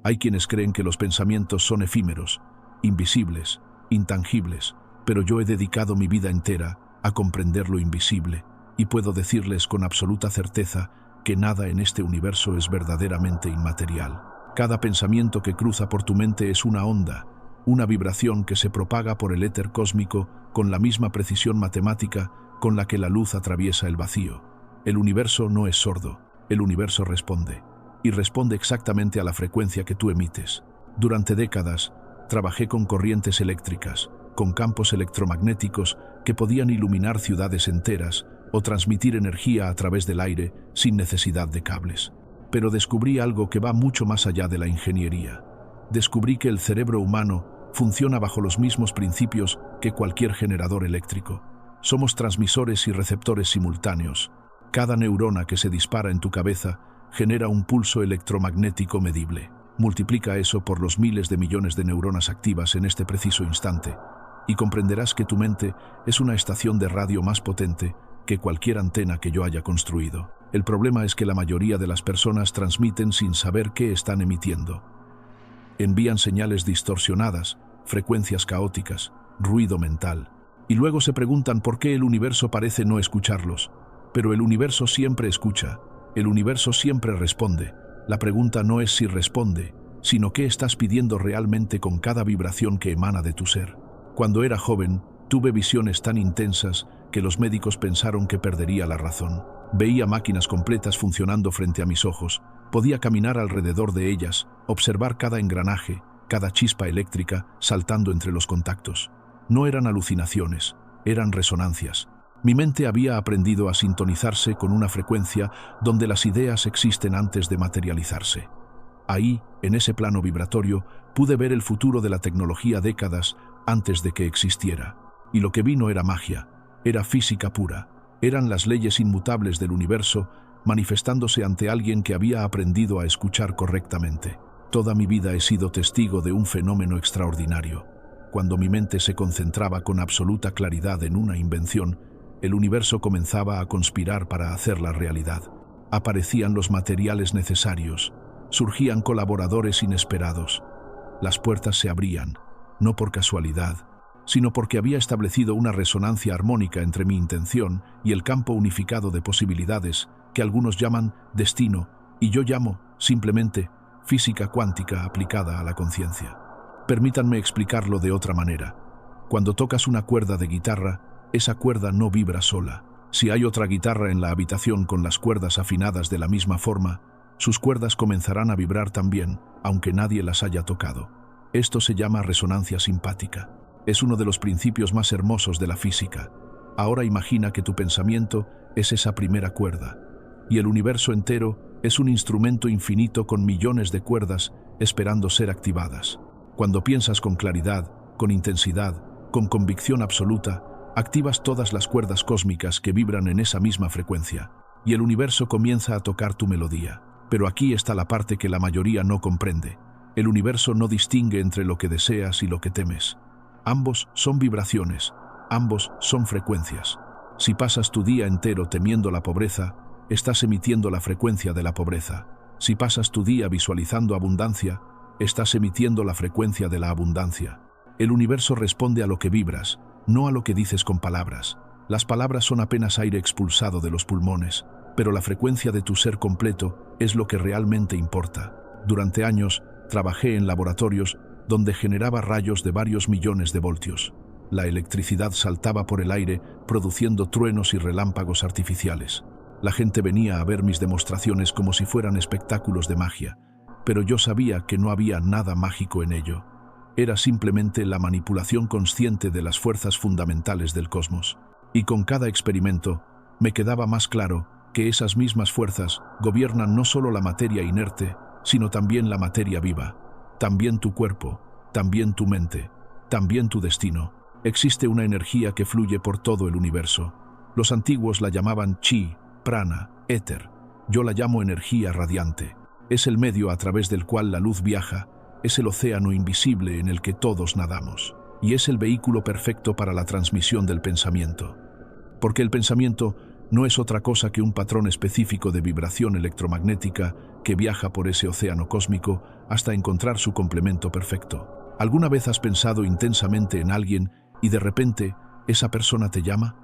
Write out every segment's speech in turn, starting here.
Hay quienes creen que los pensamientos son efímeros, invisibles, intangibles, pero yo he dedicado mi vida entera a comprender lo invisible y puedo decirles con absoluta certeza que nada en este universo es verdaderamente inmaterial. Cada pensamiento que cruza por tu mente es una onda, una vibración que se propaga por el éter cósmico con la misma precisión matemática con la que la luz atraviesa el vacío. El universo no es sordo, el universo responde, y responde exactamente a la frecuencia que tú emites. Durante décadas, trabajé con corrientes eléctricas, con campos electromagnéticos que podían iluminar ciudades enteras o transmitir energía a través del aire sin necesidad de cables. Pero descubrí algo que va mucho más allá de la ingeniería. Descubrí que el cerebro humano funciona bajo los mismos principios que cualquier generador eléctrico. Somos transmisores y receptores simultáneos. Cada neurona que se dispara en tu cabeza genera un pulso electromagnético medible. Multiplica eso por los miles de millones de neuronas activas en este preciso instante y comprenderás que tu mente es una estación de radio más potente que cualquier antena que yo haya construido. El problema es que la mayoría de las personas transmiten sin saber qué están emitiendo. Envían señales distorsionadas, frecuencias caóticas, ruido mental, y luego se preguntan por qué el universo parece no escucharlos. Pero el universo siempre escucha, el universo siempre responde. La pregunta no es si responde, sino qué estás pidiendo realmente con cada vibración que emana de tu ser. Cuando era joven, tuve visiones tan intensas que los médicos pensaron que perdería la razón. Veía máquinas completas funcionando frente a mis ojos, podía caminar alrededor de ellas, observar cada engranaje, cada chispa eléctrica saltando entre los contactos. No eran alucinaciones, eran resonancias. Mi mente había aprendido a sintonizarse con una frecuencia donde las ideas existen antes de materializarse. Ahí, en ese plano vibratorio, pude ver el futuro de la tecnología décadas antes de que existiera. Y lo que vi no era magia, era física pura. Eran las leyes inmutables del universo manifestándose ante alguien que había aprendido a escuchar correctamente. Toda mi vida he sido testigo de un fenómeno extraordinario. Cuando mi mente se concentraba con absoluta claridad en una invención, el universo comenzaba a conspirar para hacerla realidad. Aparecían los materiales necesarios, surgían colaboradores inesperados. Las puertas se abrían, no por casualidad, sino porque había establecido una resonancia armónica entre mi intención y el campo unificado de posibilidades que algunos llaman destino y yo llamo, simplemente, física cuántica aplicada a la conciencia. Permítanme explicarlo de otra manera. Cuando tocas una cuerda de guitarra, esa cuerda no vibra sola. Si hay otra guitarra en la habitación con las cuerdas afinadas de la misma forma, sus cuerdas comenzarán a vibrar también, aunque nadie las haya tocado. Esto se llama resonancia simpática. Es uno de los principios más hermosos de la física. Ahora imagina que tu pensamiento es esa primera cuerda, y el universo entero es un instrumento infinito con millones de cuerdas esperando ser activadas. Cuando piensas con claridad, con intensidad, con convicción absoluta, activas todas las cuerdas cósmicas que vibran en esa misma frecuencia, y el universo comienza a tocar tu melodía. Pero aquí está la parte que la mayoría no comprende. El universo no distingue entre lo que deseas y lo que temes. Ambos son vibraciones, ambos son frecuencias. Si pasas tu día entero temiendo la pobreza, estás emitiendo la frecuencia de la pobreza. Si pasas tu día visualizando abundancia, estás emitiendo la frecuencia de la abundancia. El universo responde a lo que vibras, no a lo que dices con palabras. Las palabras son apenas aire expulsado de los pulmones, pero la frecuencia de tu ser completo es lo que realmente importa. Durante años, trabajé en laboratorios donde generaba rayos de varios millones de voltios. La electricidad saltaba por el aire, produciendo truenos y relámpagos artificiales. La gente venía a ver mis demostraciones como si fueran espectáculos de magia, pero yo sabía que no había nada mágico en ello. Era simplemente la manipulación consciente de las fuerzas fundamentales del cosmos. Y con cada experimento, me quedaba más claro que esas mismas fuerzas gobiernan no solo la materia inerte, sino también la materia viva. También tu cuerpo, también tu mente, también tu destino. Existe una energía que fluye por todo el universo. Los antiguos la llamaban chi, prana, éter. Yo la llamo energía radiante. Es el medio a través del cual la luz viaja, es el océano invisible en el que todos nadamos. Y es el vehículo perfecto para la transmisión del pensamiento. Porque el pensamiento no es otra cosa que un patrón específico de vibración electromagnética que viaja por ese océano cósmico hasta encontrar su complemento perfecto. ¿Alguna vez has pensado intensamente en alguien y de repente esa persona te llama?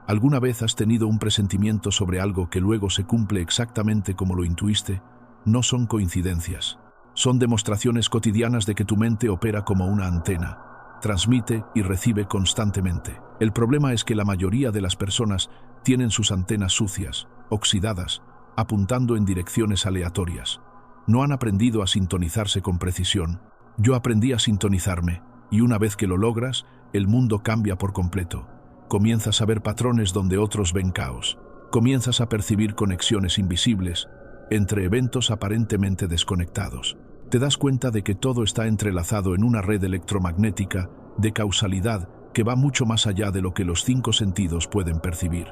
¿Alguna vez has tenido un presentimiento sobre algo que luego se cumple exactamente como lo intuiste? No son coincidencias. Son demostraciones cotidianas de que tu mente opera como una antena. Transmite y recibe constantemente. El problema es que la mayoría de las personas tienen sus antenas sucias, oxidadas, apuntando en direcciones aleatorias. No han aprendido a sintonizarse con precisión. Yo aprendí a sintonizarme, y una vez que lo logras, el mundo cambia por completo. Comienzas a ver patrones donde otros ven caos. Comienzas a percibir conexiones invisibles entre eventos aparentemente desconectados. Te das cuenta de que todo está entrelazado en una red electromagnética de causalidad que va mucho más allá de lo que los 5 sentidos pueden percibir.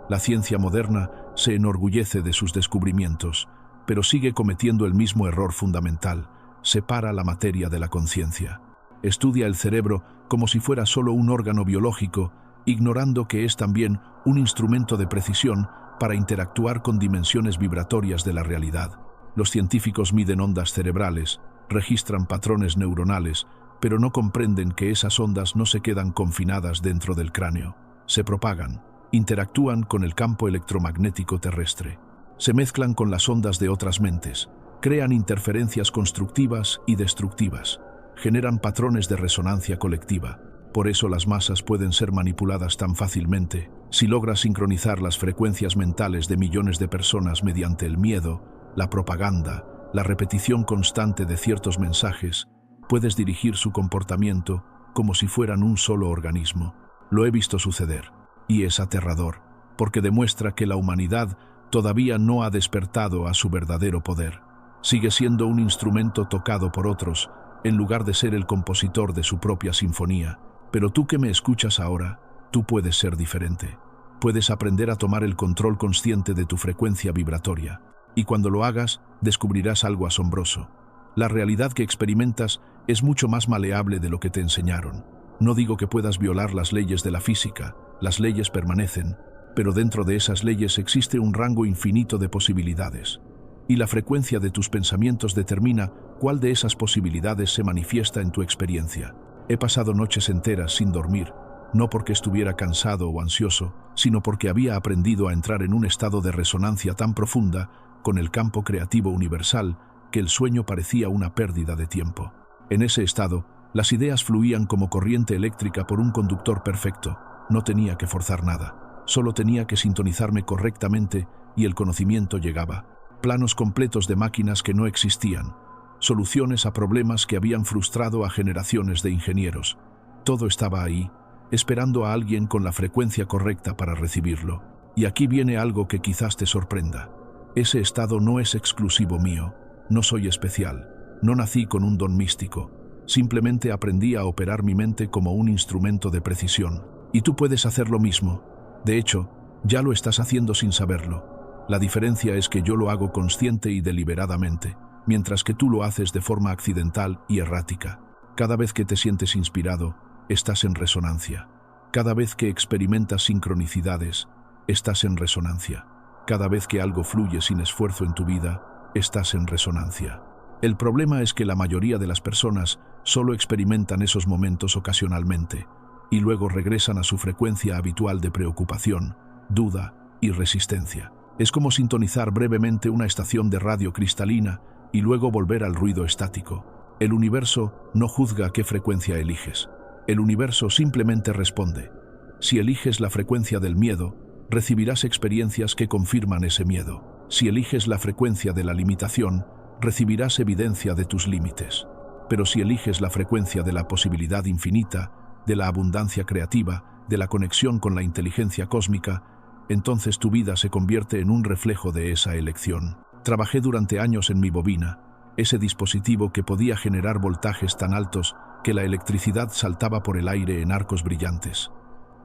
La ciencia moderna se enorgullece de sus descubrimientos, pero sigue cometiendo el mismo error fundamental: separa la materia de la conciencia. Estudia el cerebro como si fuera solo un órgano biológico, ignorando que es también un instrumento de precisión para interactuar con dimensiones vibratorias de la realidad. Los científicos miden ondas cerebrales, registran patrones neuronales, pero no comprenden que esas ondas no se quedan confinadas dentro del cráneo. Se propagan, interactúan con el campo electromagnético terrestre, se mezclan con las ondas de otras mentes, crean interferencias constructivas y destructivas, generan patrones de resonancia colectiva. Por eso las masas pueden ser manipuladas tan fácilmente. Si logras sincronizar las frecuencias mentales de millones de personas mediante el miedo, la propaganda, la repetición constante de ciertos mensajes, puedes dirigir su comportamiento como si fueran un solo organismo. Lo he visto suceder, y es aterrador, porque demuestra que la humanidad todavía no ha despertado a su verdadero poder. Sigue siendo un instrumento tocado por otros, en lugar de ser el compositor de su propia sinfonía. Pero tú que me escuchas ahora, tú puedes ser diferente. Puedes aprender a tomar el control consciente de tu frecuencia vibratoria. Y cuando lo hagas, descubrirás algo asombroso. La realidad que experimentas es mucho más maleable de lo que te enseñaron. No digo que puedas violar las leyes de la física, las leyes permanecen, pero dentro de esas leyes existe un rango infinito de posibilidades. Y la frecuencia de tus pensamientos determina cuál de esas posibilidades se manifiesta en tu experiencia. He pasado noches enteras sin dormir, no porque estuviera cansado o ansioso, sino porque había aprendido a entrar en un estado de resonancia tan profunda con el campo creativo universal que el sueño parecía una pérdida de tiempo. En ese estado, las ideas fluían como corriente eléctrica por un conductor perfecto. No tenía que forzar nada, solo tenía que sintonizarme correctamente y el conocimiento llegaba. Planos completos de máquinas que no existían, soluciones a problemas que habían frustrado a generaciones de ingenieros. Todo estaba ahí, esperando a alguien con la frecuencia correcta para recibirlo. Y aquí viene algo que quizás te sorprenda. Ese estado no es exclusivo mío, no soy especial, no nací con un don místico, simplemente aprendí a operar mi mente como un instrumento de precisión. Y tú puedes hacer lo mismo. De hecho, ya lo estás haciendo sin saberlo. La diferencia es que yo lo hago consciente y deliberadamente, mientras que tú lo haces de forma accidental y errática. Cada vez que te sientes inspirado, estás en resonancia. Cada vez que experimentas sincronicidades, estás en resonancia. Cada vez que algo fluye sin esfuerzo en tu vida, estás en resonancia. El problema es que la mayoría de las personas solo experimentan esos momentos ocasionalmente y luego regresan a su frecuencia habitual de preocupación, duda y resistencia. Es como sintonizar brevemente una estación de radio cristalina y luego volver al ruido estático. El universo no juzga qué frecuencia eliges. El universo simplemente responde. Si eliges la frecuencia del miedo, recibirás experiencias que confirman ese miedo. Si eliges la frecuencia de la limitación, recibirás evidencia de tus límites. Pero si eliges la frecuencia de la posibilidad infinita, de la abundancia creativa, de la conexión con la inteligencia cósmica, entonces tu vida se convierte en un reflejo de esa elección. Trabajé durante años en mi bobina, ese dispositivo que podía generar voltajes tan altos que la electricidad saltaba por el aire en arcos brillantes.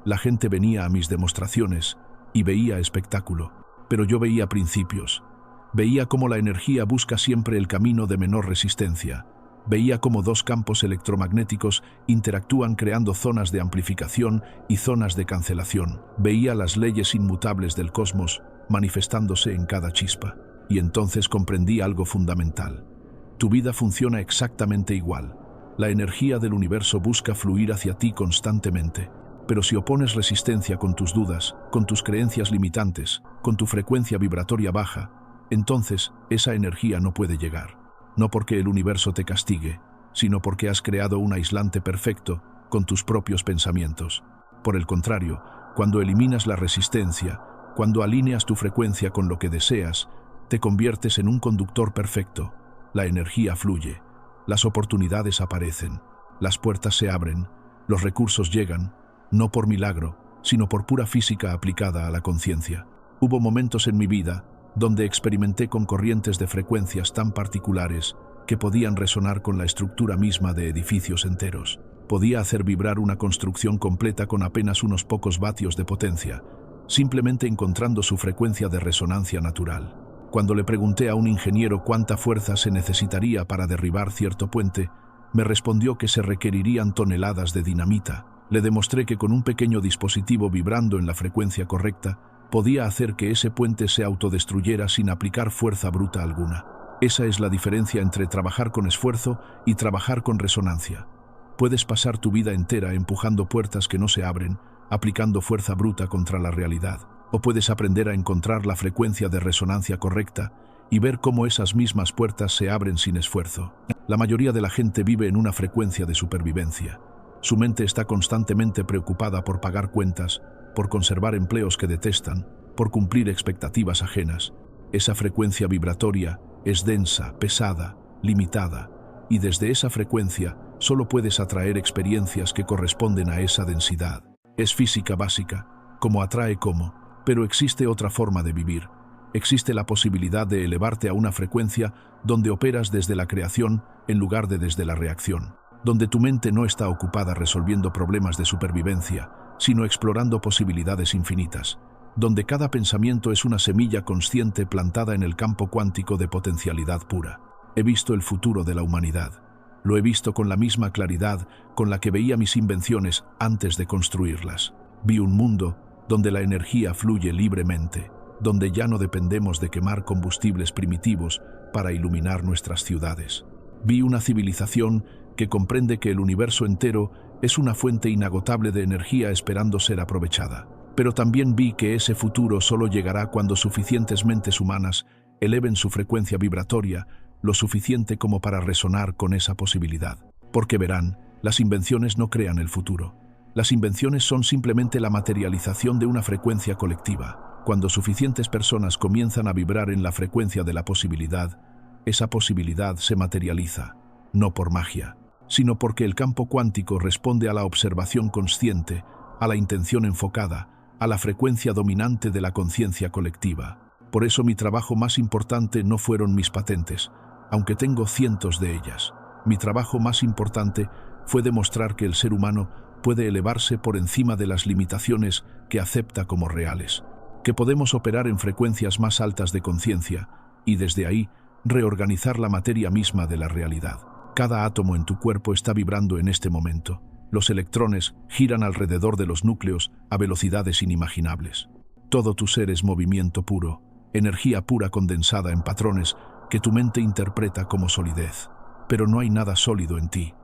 La gente venía a mis demostraciones y veía espectáculo, pero yo veía principios. Veía cómo la energía busca siempre el camino de menor resistencia. Veía cómo dos campos electromagnéticos interactúan creando zonas de amplificación y zonas de cancelación. Veía las leyes inmutables del cosmos manifestándose en cada chispa. Y entonces comprendí algo fundamental. Tu vida funciona exactamente igual. La energía del universo busca fluir hacia ti constantemente. Pero si opones resistencia con tus dudas, con tus creencias limitantes, con tu frecuencia vibratoria baja, entonces esa energía no puede llegar. No porque el universo te castigue, sino porque has creado un aislante perfecto con tus propios pensamientos. Por el contrario, cuando eliminas la resistencia, cuando alineas tu frecuencia con lo que deseas, te conviertes en un conductor perfecto. La energía fluye, las oportunidades aparecen, las puertas se abren, los recursos llegan, no por milagro, sino por pura física aplicada a la conciencia. Hubo momentos en mi vida donde experimenté con corrientes de frecuencias tan particulares que podían resonar con la estructura misma de edificios enteros. Podía hacer vibrar una construcción completa con apenas unos pocos vatios de potencia, simplemente encontrando su frecuencia de resonancia natural. Cuando le pregunté a un ingeniero cuánta fuerza se necesitaría para derribar cierto puente, me respondió que se requerirían toneladas de dinamita. Le demostré que con un pequeño dispositivo vibrando en la frecuencia correcta, podía hacer que ese puente se autodestruyera sin aplicar fuerza bruta alguna. Esa es la diferencia entre trabajar con esfuerzo y trabajar con resonancia. Puedes pasar tu vida entera empujando puertas que no se abren, aplicando fuerza bruta contra la realidad. O puedes aprender a encontrar la frecuencia de resonancia correcta y ver cómo esas mismas puertas se abren sin esfuerzo. La mayoría de la gente vive en una frecuencia de supervivencia. Su mente está constantemente preocupada por pagar cuentas, por conservar empleos que detestan, por cumplir expectativas ajenas. Esa frecuencia vibratoria es densa, pesada, limitada, y desde esa frecuencia solo puedes atraer experiencias que corresponden a esa densidad. Es física básica, como atrae como, pero existe otra forma de vivir. Existe la posibilidad de elevarte a una frecuencia donde operas desde la creación en lugar de desde la reacción, donde tu mente no está ocupada resolviendo problemas de supervivencia, sino explorando posibilidades infinitas, donde cada pensamiento es una semilla consciente plantada en el campo cuántico de potencialidad pura. He visto el futuro de la humanidad. Lo he visto con la misma claridad con la que veía mis invenciones antes de construirlas. Vi un mundo donde la energía fluye libremente, donde ya no dependemos de quemar combustibles primitivos para iluminar nuestras ciudades. Vi una civilización que comprende que el universo entero es una fuente inagotable de energía esperando ser aprovechada. Pero también vi que ese futuro solo llegará cuando suficientes mentes humanas eleven su frecuencia vibratoria lo suficiente como para resonar con esa posibilidad. Porque verán, las invenciones no crean el futuro. Las invenciones son simplemente la materialización de una frecuencia colectiva. Cuando suficientes personas comienzan a vibrar en la frecuencia de la posibilidad, esa posibilidad se materializa, no por magia, sino porque el campo cuántico responde a la observación consciente, a la intención enfocada, a la frecuencia dominante de la conciencia colectiva. Por eso mi trabajo más importante no fueron mis patentes, aunque tengo cientos de ellas. Mi trabajo más importante fue demostrar que el ser humano puede elevarse por encima de las limitaciones que acepta como reales, que podemos operar en frecuencias más altas de conciencia y desde ahí reorganizar la materia misma de la realidad. Cada átomo en tu cuerpo está vibrando en este momento. Los electrones giran alrededor de los núcleos a velocidades inimaginables. Todo tu ser es movimiento puro, energía pura condensada en patrones que tu mente interpreta como solidez. Pero no hay nada sólido en ti.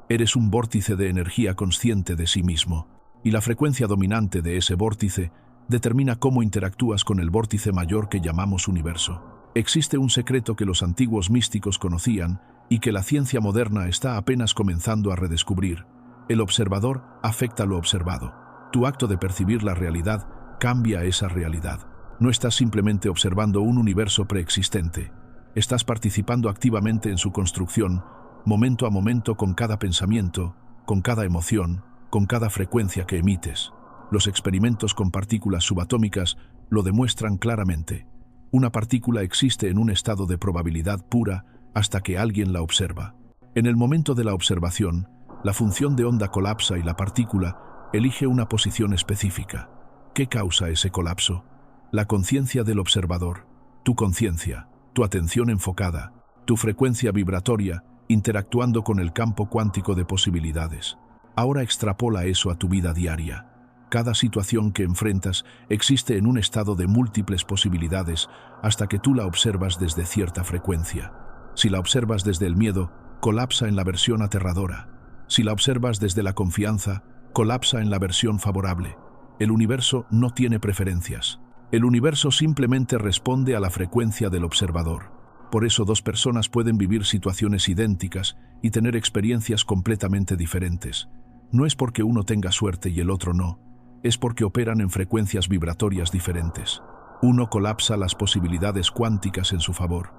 Eres un vórtice de energía consciente de sí mismo, y la frecuencia dominante de ese vórtice determina cómo interactúas con el vórtice mayor que llamamos universo. Existe un secreto que los antiguos místicos conocían y que la ciencia moderna está apenas comenzando a redescubrir. El observador afecta lo observado. Tu acto de percibir la realidad cambia esa realidad. No estás simplemente observando un universo preexistente. Estás participando activamente en su construcción, momento a momento, con cada pensamiento, con cada emoción, con cada frecuencia que emites. Los experimentos con partículas subatómicas lo demuestran claramente. Una partícula existe en un estado de probabilidad pura hasta que alguien la observa. En el momento de la observación, la función de onda colapsa y la partícula elige una posición específica. ¿Qué causa ese colapso? La conciencia del observador, tu conciencia, tu atención enfocada, tu frecuencia vibratoria interactuando con el campo cuántico de posibilidades. Ahora extrapola eso a tu vida diaria. Cada situación que enfrentas existe en un estado de múltiples posibilidades hasta que tú la observas desde cierta frecuencia. Si la observas desde el miedo, colapsa en la versión aterradora. Si la observas desde la confianza, colapsa en la versión favorable. El universo no tiene preferencias. El universo simplemente responde a la frecuencia del observador. Por eso dos personas pueden vivir situaciones idénticas y tener experiencias completamente diferentes. No es porque uno tenga suerte y el otro no, es porque operan en frecuencias vibratorias diferentes. Uno colapsa las posibilidades cuánticas en su favor,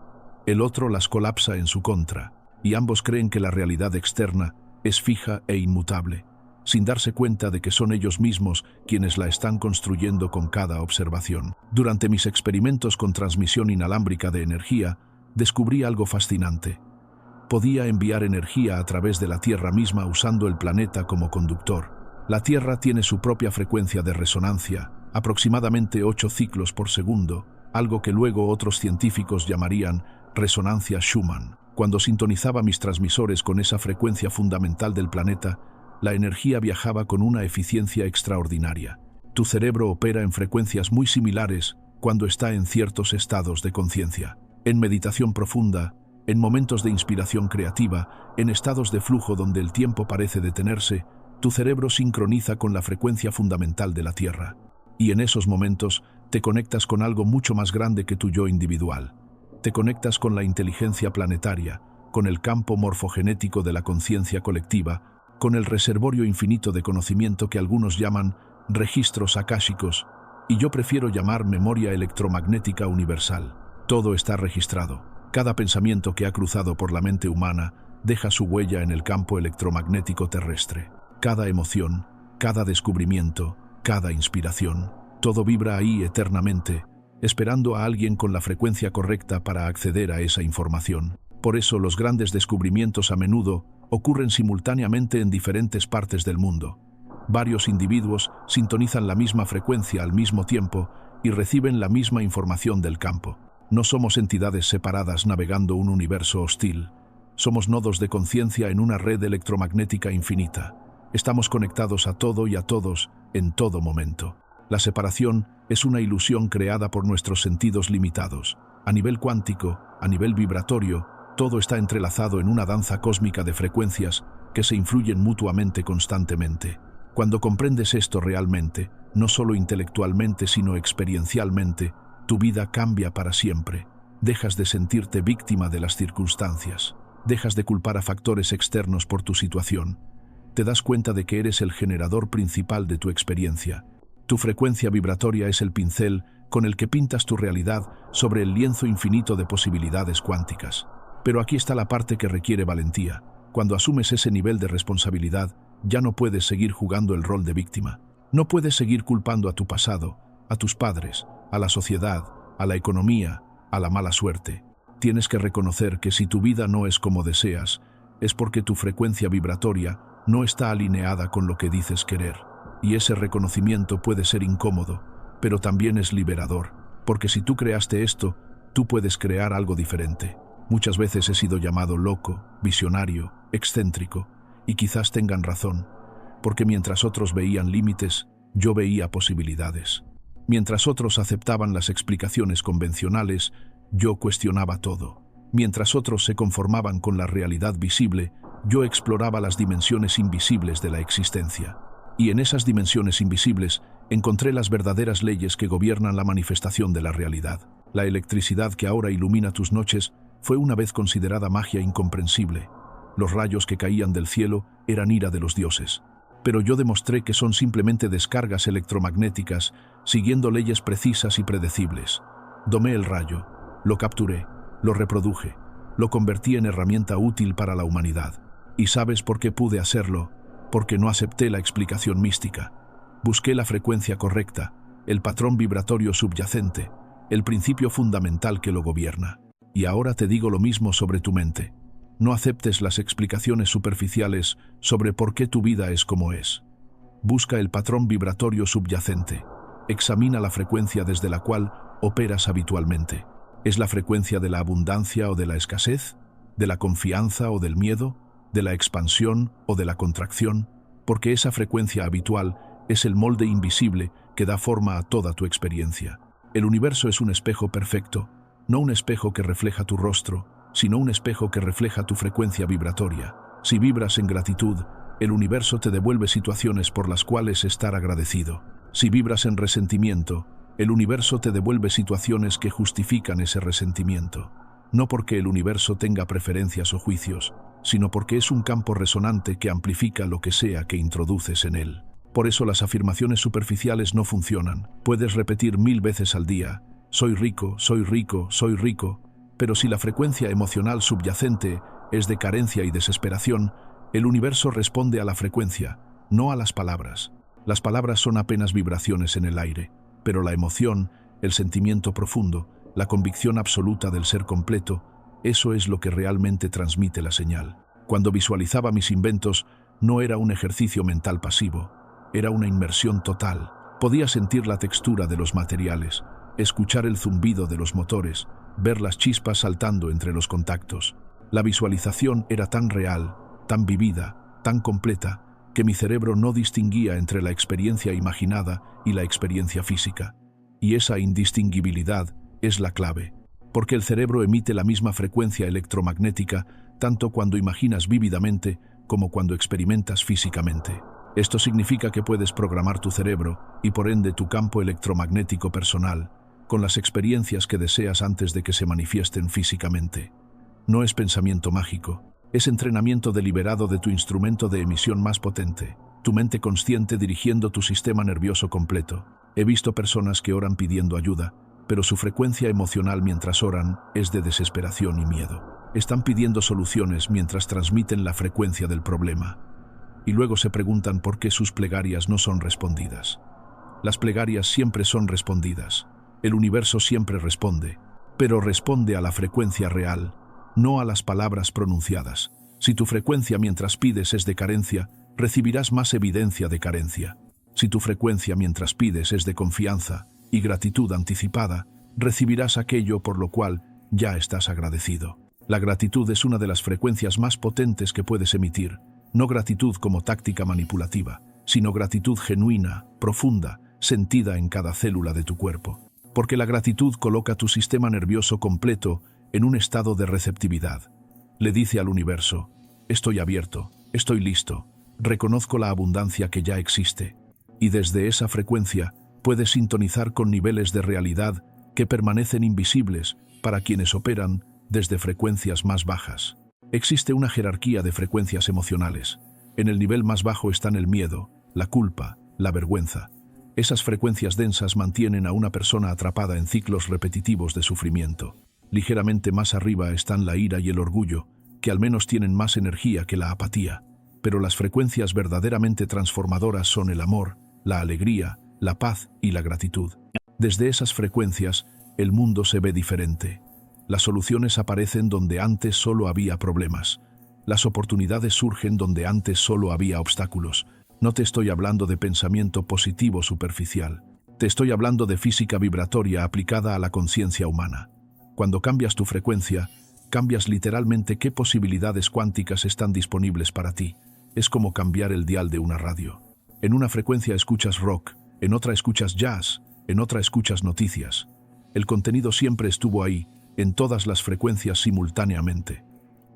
el otro las colapsa en su contra, y ambos creen que la realidad externa es fija e inmutable, sin darse cuenta de que son ellos mismos quienes la están construyendo con cada observación. Durante mis experimentos con transmisión inalámbrica de energía, descubrí algo fascinante. Podía enviar energía a través de la Tierra misma usando el planeta como conductor. La Tierra tiene su propia frecuencia de resonancia, aproximadamente 8 ciclos por segundo, algo que luego otros científicos llamarían resonancia Schumann. Cuando sintonizaba mis transmisores con esa frecuencia fundamental del planeta, la energía viajaba con una eficiencia extraordinaria. Tu cerebro opera en frecuencias muy similares cuando está en ciertos estados de conciencia. En meditación profunda, en momentos de inspiración creativa, en estados de flujo donde el tiempo parece detenerse, tu cerebro sincroniza con la frecuencia fundamental de la Tierra. Y en esos momentos te conectas con algo mucho más grande que tu yo individual. Te conectas con la inteligencia planetaria, con el campo morfogenético de la conciencia colectiva, con el reservorio infinito de conocimiento que algunos llaman registros akáshicos, y yo prefiero llamar memoria electromagnética universal. Todo está registrado. Cada pensamiento que ha cruzado por la mente humana deja su huella en el campo electromagnético terrestre. Cada emoción, cada descubrimiento, cada inspiración, todo vibra ahí eternamente, esperando a alguien con la frecuencia correcta para acceder a esa información. Por eso los grandes descubrimientos a menudo ocurren simultáneamente en diferentes partes del mundo. Varios individuos sintonizan la misma frecuencia al mismo tiempo y reciben la misma información del campo. No somos entidades separadas navegando un universo hostil. Somos nodos de conciencia en una red electromagnética infinita. Estamos conectados a todo y a todos en todo momento. La separación es una ilusión creada por nuestros sentidos limitados. A nivel cuántico, a nivel vibratorio, todo está entrelazado en una danza cósmica de frecuencias que se influyen mutuamente constantemente. Cuando comprendes esto realmente, no solo intelectualmente sino experiencialmente, tu vida cambia para siempre. Dejas de sentirte víctima de las circunstancias. Dejas de culpar a factores externos por tu situación. Te das cuenta de que eres el generador principal de tu experiencia. Tu frecuencia vibratoria es el pincel con el que pintas tu realidad sobre el lienzo infinito de posibilidades cuánticas. Pero aquí está la parte que requiere valentía. Cuando asumes ese nivel de responsabilidad, ya no puedes seguir jugando el rol de víctima. No puedes seguir culpando a tu pasado, a tus padres, a la sociedad, a la economía, a la mala suerte. Tienes que reconocer que si tu vida no es como deseas, es porque tu frecuencia vibratoria no está alineada con lo que dices querer. Y ese reconocimiento puede ser incómodo, pero también es liberador, porque si tú creaste esto, tú puedes crear algo diferente. Muchas veces he sido llamado loco, visionario, excéntrico, y quizás tengan razón, porque mientras otros veían límites, yo veía posibilidades. Mientras otros aceptaban las explicaciones convencionales, yo cuestionaba todo. Mientras otros se conformaban con la realidad visible, yo exploraba las dimensiones invisibles de la existencia. Y en esas dimensiones invisibles encontré las verdaderas leyes que gobiernan la manifestación de la realidad. La electricidad que ahora ilumina tus noches fue una vez considerada magia incomprensible. Los rayos que caían del cielo eran ira de los dioses. Pero yo demostré que son simplemente descargas electromagnéticas, siguiendo leyes precisas y predecibles. Domé el rayo, lo capturé, lo reproduje, lo convertí en herramienta útil para la humanidad. ¿Y sabes por qué pude hacerlo? Porque no acepté la explicación mística. Busqué la frecuencia correcta, el patrón vibratorio subyacente, el principio fundamental que lo gobierna. Y ahora te digo lo mismo sobre tu mente. No aceptes las explicaciones superficiales sobre por qué tu vida es como es. Busca el patrón vibratorio subyacente. Examina la frecuencia desde la cual operas habitualmente. ¿Es la frecuencia de la abundancia o de la escasez? de la confianza o del miedo, de la expansión o de la contracción, porque esa frecuencia habitual es el molde invisible que da forma a toda tu experiencia. El universo es un espejo perfecto, no un espejo que refleja tu rostro, sino un espejo que refleja tu frecuencia vibratoria. Si vibras en gratitud, el universo te devuelve situaciones por las cuales estar agradecido. Si vibras en resentimiento, el universo te devuelve situaciones que justifican ese resentimiento. No porque el universo tenga preferencias o juicios, sino porque es un campo resonante que amplifica lo que sea que introduces en él. Por eso las afirmaciones superficiales no funcionan. Puedes repetir 1000 veces al día: soy rico, soy rico, soy rico, pero si la frecuencia emocional subyacente es de carencia y desesperación, el universo responde a la frecuencia, no a las palabras. Las palabras son apenas vibraciones en el aire, pero la emoción, el sentimiento profundo, la convicción absoluta del ser completo, eso es lo que realmente transmite la señal. Cuando visualizaba mis inventos, no era un ejercicio mental pasivo, era una inmersión total. Podía sentir la textura de los materiales, escuchar el zumbido de los motores, ver las chispas saltando entre los contactos. La visualización era tan real, tan vivida, tan completa, que mi cerebro no distinguía entre la experiencia imaginada y la experiencia física. Y esa indistinguibilidad es la clave, porque el cerebro emite la misma frecuencia electromagnética tanto cuando imaginas vívidamente como cuando experimentas físicamente. Esto significa que puedes programar tu cerebro y por ende tu campo electromagnético personal con las experiencias que deseas antes de que se manifiesten físicamente. No es pensamiento mágico, es entrenamiento deliberado de tu instrumento de emisión más potente, tu mente consciente dirigiendo tu sistema nervioso completo. He visto personas que oran pidiendo ayuda, pero su frecuencia emocional mientras oran es de desesperación y miedo. Están pidiendo soluciones mientras transmiten la frecuencia del problema. Y luego se preguntan por qué sus plegarias no son respondidas. Las plegarias siempre son respondidas. El universo siempre responde, pero responde a la frecuencia real, no a las palabras pronunciadas. Si tu frecuencia mientras pides es de carencia, recibirás más evidencia de carencia. Si tu frecuencia mientras pides es de confianza y gratitud anticipada, recibirás aquello por lo cual ya estás agradecido. La gratitud es una de las frecuencias más potentes que puedes emitir, no gratitud como táctica manipulativa, sino gratitud genuina, profunda, sentida en cada célula de tu cuerpo. Porque la gratitud coloca tu sistema nervioso completo en un estado de receptividad. Le dice al universo: estoy abierto, estoy listo, reconozco la abundancia que ya existe. Y desde esa frecuencia puedes sintonizar con niveles de realidad que permanecen invisibles para quienes operan desde frecuencias más bajas. Existe una jerarquía de frecuencias emocionales. En el nivel más bajo están el miedo, la culpa, la vergüenza. Esas frecuencias densas mantienen a una persona atrapada en ciclos repetitivos de sufrimiento. Ligeramente más arriba están la ira y el orgullo, que al menos tienen más energía que la apatía. Pero las frecuencias verdaderamente transformadoras son el amor, la alegría, la paz y la gratitud. Desde esas frecuencias, el mundo se ve diferente. Las soluciones aparecen donde antes solo había problemas. Las oportunidades surgen donde antes solo había obstáculos. No te estoy hablando de pensamiento positivo superficial. Te estoy hablando de física vibratoria aplicada a la conciencia humana. Cuando cambias tu frecuencia, cambias literalmente qué posibilidades cuánticas están disponibles para ti. Es como cambiar el dial de una radio. En una frecuencia escuchas rock, en otra escuchas jazz, en otra escuchas noticias. El contenido siempre estuvo ahí, en todas las frecuencias simultáneamente.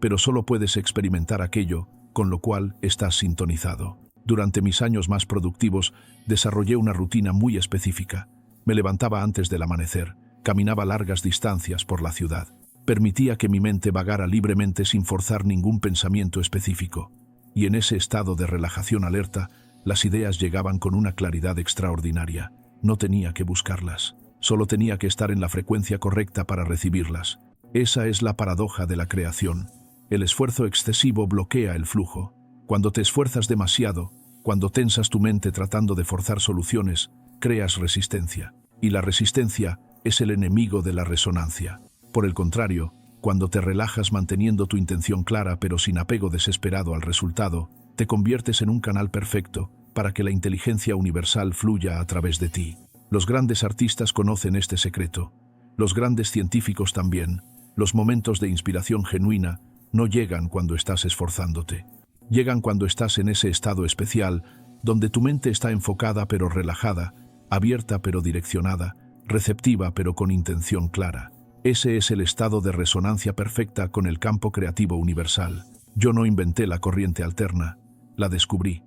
Pero solo puedes experimentar aquello con lo cual estás sintonizado. Durante mis años más productivos, desarrollé una rutina muy específica. Me levantaba antes del amanecer, caminaba largas distancias por la ciudad. Permitía que mi mente vagara libremente sin forzar ningún pensamiento específico. Y en ese estado de relajación alerta, las ideas llegaban con una claridad extraordinaria. No tenía que buscarlas. Solo tenía que estar en la frecuencia correcta para recibirlas. Esa es la paradoja de la creación. El esfuerzo excesivo bloquea el flujo. Cuando te esfuerzas demasiado, cuando tensas tu mente tratando de forzar soluciones, creas resistencia. Y la resistencia es el enemigo de la resonancia. Por el contrario, cuando te relajas manteniendo tu intención clara pero sin apego desesperado al resultado, te conviertes en un canal perfecto para que la inteligencia universal fluya a través de ti. Los grandes artistas conocen este secreto. Los grandes científicos también. Los momentos de inspiración genuina no llegan cuando estás esforzándote. Llegan cuando estás en ese estado especial, donde tu mente está enfocada pero relajada, abierta pero direccionada, receptiva pero con intención clara. Ese es el estado de resonancia perfecta con el campo creativo universal. Yo no inventé la corriente alterna, la descubrí.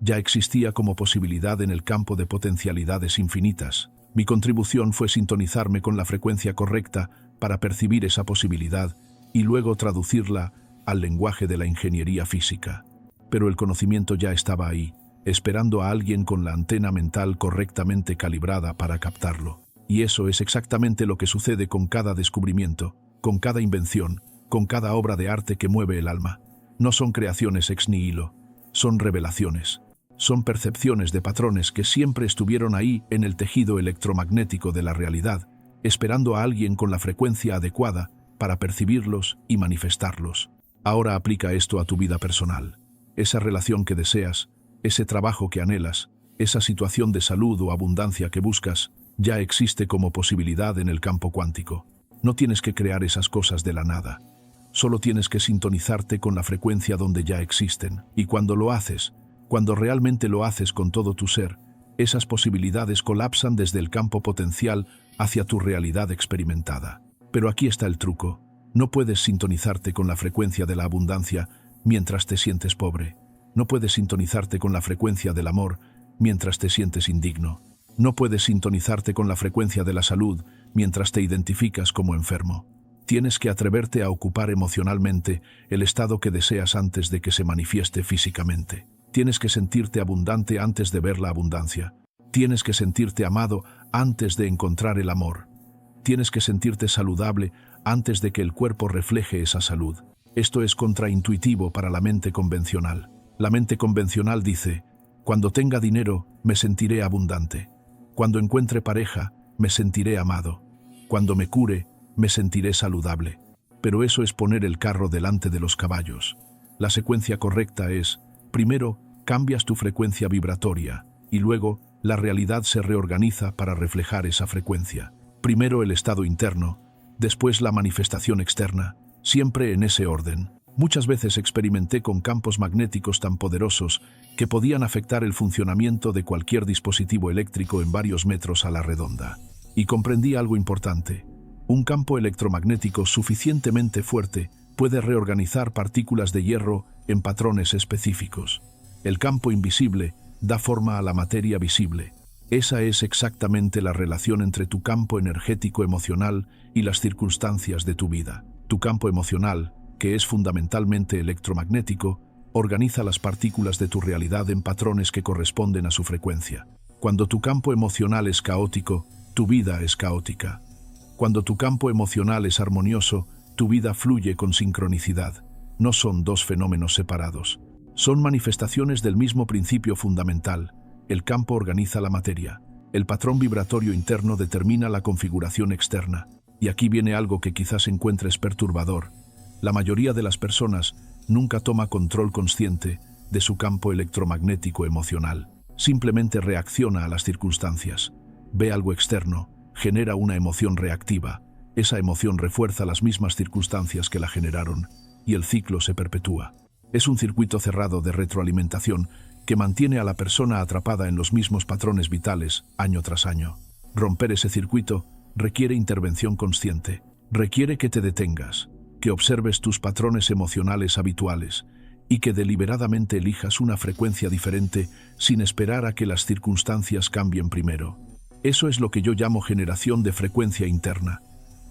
Ya existía como posibilidad en el campo de potencialidades infinitas. Mi contribución fue sintonizarme con la frecuencia correcta para percibir esa posibilidad y luego traducirla al lenguaje de la ingeniería física. Pero el conocimiento ya estaba ahí, esperando a alguien con la antena mental correctamente calibrada para captarlo. Y eso es exactamente lo que sucede con cada descubrimiento, con cada invención, con cada obra de arte que mueve el alma. No son creaciones ex nihilo, son revelaciones. Son percepciones de patrones que siempre estuvieron ahí en el tejido electromagnético de la realidad, esperando a alguien con la frecuencia adecuada para percibirlos y manifestarlos. Ahora aplica esto a tu vida personal. Esa relación que deseas, ese trabajo que anhelas, esa situación de salud o abundancia que buscas, ya existe como posibilidad en el campo cuántico. No tienes que crear esas cosas de la nada. Solo tienes que sintonizarte con la frecuencia donde ya existen. Y cuando lo haces, cuando realmente lo haces con todo tu ser, esas posibilidades colapsan desde el campo potencial hacia tu realidad experimentada. Pero aquí está el truco. No puedes sintonizarte con la frecuencia de la abundancia mientras te sientes pobre. No puedes sintonizarte con la frecuencia del amor mientras te sientes indigno. No puedes sintonizarte con la frecuencia de la salud mientras te identificas como enfermo. Tienes que atreverte a ocupar emocionalmente el estado que deseas antes de que se manifieste físicamente. Tienes que sentirte abundante antes de ver la abundancia. Tienes que sentirte amado antes de encontrar el amor. Tienes que sentirte saludable antes de que el cuerpo refleje esa salud. Esto es contraintuitivo para la mente convencional. La mente convencional dice: cuando tenga dinero, me sentiré abundante. Cuando encuentre pareja, me sentiré amado. Cuando me cure, me sentiré saludable. Pero eso es poner el carro delante de los caballos. La secuencia correcta es: primero, cambias tu frecuencia vibratoria, y luego, la realidad se reorganiza para reflejar esa frecuencia. Primero el estado interno, después la manifestación externa, siempre en ese orden. Muchas veces experimenté con campos magnéticos tan poderosos que podían afectar el funcionamiento de cualquier dispositivo eléctrico en varios metros a la redonda. Y comprendí algo importante. Un campo electromagnético suficientemente fuerte puede reorganizar partículas de hierro en patrones específicos. El campo invisible da forma a la materia visible. Esa es exactamente la relación entre tu campo energético emocional y las circunstancias de tu vida. Tu campo emocional, que es fundamentalmente electromagnético, organiza las partículas de tu realidad en patrones que corresponden a su frecuencia. Cuando tu campo emocional es caótico, tu vida es caótica. Cuando tu campo emocional es armonioso, tu vida fluye con sincronicidad. No son dos fenómenos separados. Son manifestaciones del mismo principio fundamental. El campo organiza la materia. El patrón vibratorio interno determina la configuración externa. Y aquí viene algo que quizás encuentres perturbador. La mayoría de las personas nunca toma control consciente de su campo electromagnético emocional. Simplemente reacciona a las circunstancias. Ve algo externo, genera una emoción reactiva. Esa emoción refuerza las mismas circunstancias que la generaron, y el ciclo se perpetúa. Es un circuito cerrado de retroalimentación que mantiene a la persona atrapada en los mismos patrones vitales año tras año. Romper ese circuito requiere intervención consciente. Requiere que te detengas, que observes tus patrones emocionales habituales y que deliberadamente elijas una frecuencia diferente sin esperar a que las circunstancias cambien primero. Eso es lo que yo llamo generación de frecuencia interna.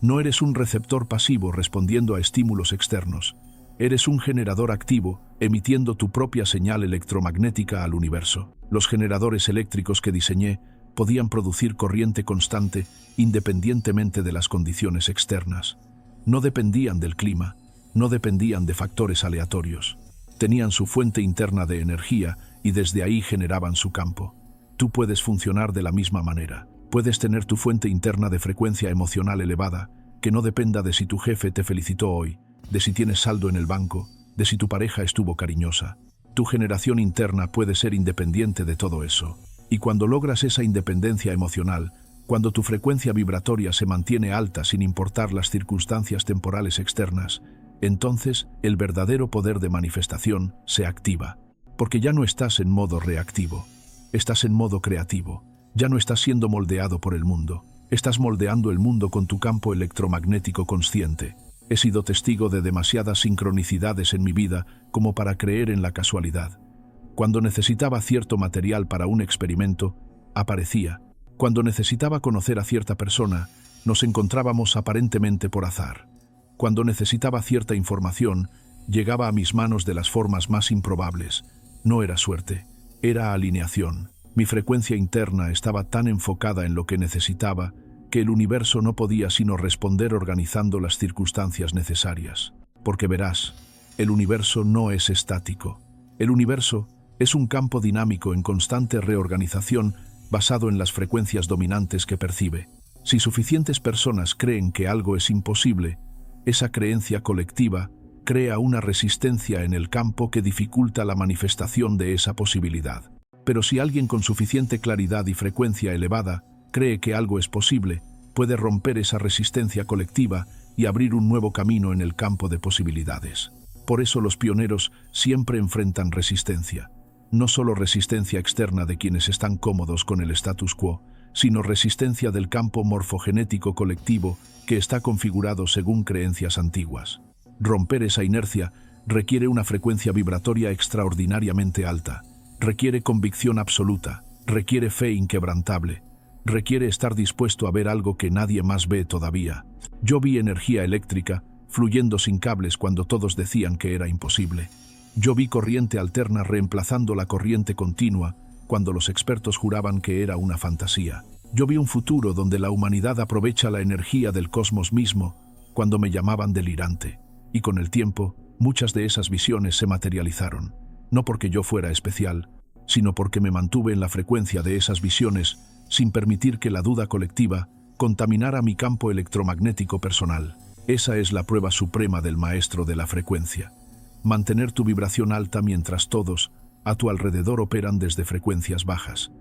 No eres un receptor pasivo respondiendo a estímulos externos. Eres un generador activo, emitiendo tu propia señal electromagnética al universo. Los generadores eléctricos que diseñé podían producir corriente constante independientemente de las condiciones externas. No dependían del clima, no dependían de factores aleatorios. Tenían su fuente interna de energía y desde ahí generaban su campo. Tú puedes funcionar de la misma manera. Puedes tener tu fuente interna de frecuencia emocional elevada, que no dependa de si tu jefe te felicitó hoy, de si tienes saldo en el banco, de si tu pareja estuvo cariñosa. Tu generación interna puede ser independiente de todo eso. Y cuando logras esa independencia emocional, cuando tu frecuencia vibratoria se mantiene alta sin importar las circunstancias temporales externas, entonces el verdadero poder de manifestación se activa, porque ya no estás en modo reactivo, estás en modo creativo, ya no estás siendo moldeado por el mundo, estás moldeando el mundo con tu campo electromagnético consciente. He sido testigo de demasiadas sincronicidades en mi vida como para creer en la casualidad. Cuando necesitaba cierto material para un experimento, aparecía. Cuando necesitaba conocer a cierta persona, nos encontrábamos aparentemente por azar. Cuando necesitaba cierta información, llegaba a mis manos de las formas más improbables. No era suerte, era alineación. Mi frecuencia interna estaba tan enfocada en lo que necesitaba que el universo no podía sino responder organizando las circunstancias necesarias. Porque verás, el universo no es estático. El universo es un campo dinámico en constante reorganización basado en las frecuencias dominantes que percibe. Si suficientes personas creen que algo es imposible, esa creencia colectiva crea una resistencia en el campo que dificulta la manifestación de esa posibilidad. Pero si alguien con suficiente claridad y frecuencia elevada cree que algo es posible, puede romper esa resistencia colectiva y abrir un nuevo camino en el campo de posibilidades. Por eso los pioneros siempre enfrentan resistencia. No solo resistencia externa de quienes están cómodos con el status quo, sino resistencia del campo morfogenético colectivo que está configurado según creencias antiguas. Romper esa inercia requiere una frecuencia vibratoria extraordinariamente alta, requiere convicción absoluta, requiere fe inquebrantable, requiere estar dispuesto a ver algo que nadie más ve todavía. Yo vi energía eléctrica fluyendo sin cables cuando todos decían que era imposible. Yo vi corriente alterna reemplazando la corriente continua cuando los expertos juraban que era una fantasía. Yo vi un futuro donde la humanidad aprovecha la energía del cosmos mismo cuando me llamaban delirante. Y con el tiempo, muchas de esas visiones se materializaron. No porque yo fuera especial, sino porque me mantuve en la frecuencia de esas visiones sin permitir que la duda colectiva contaminara mi campo electromagnético personal. Esa es la prueba suprema del maestro de la frecuencia. Mantener tu vibración alta mientras todos a tu alrededor operan desde frecuencias bajas.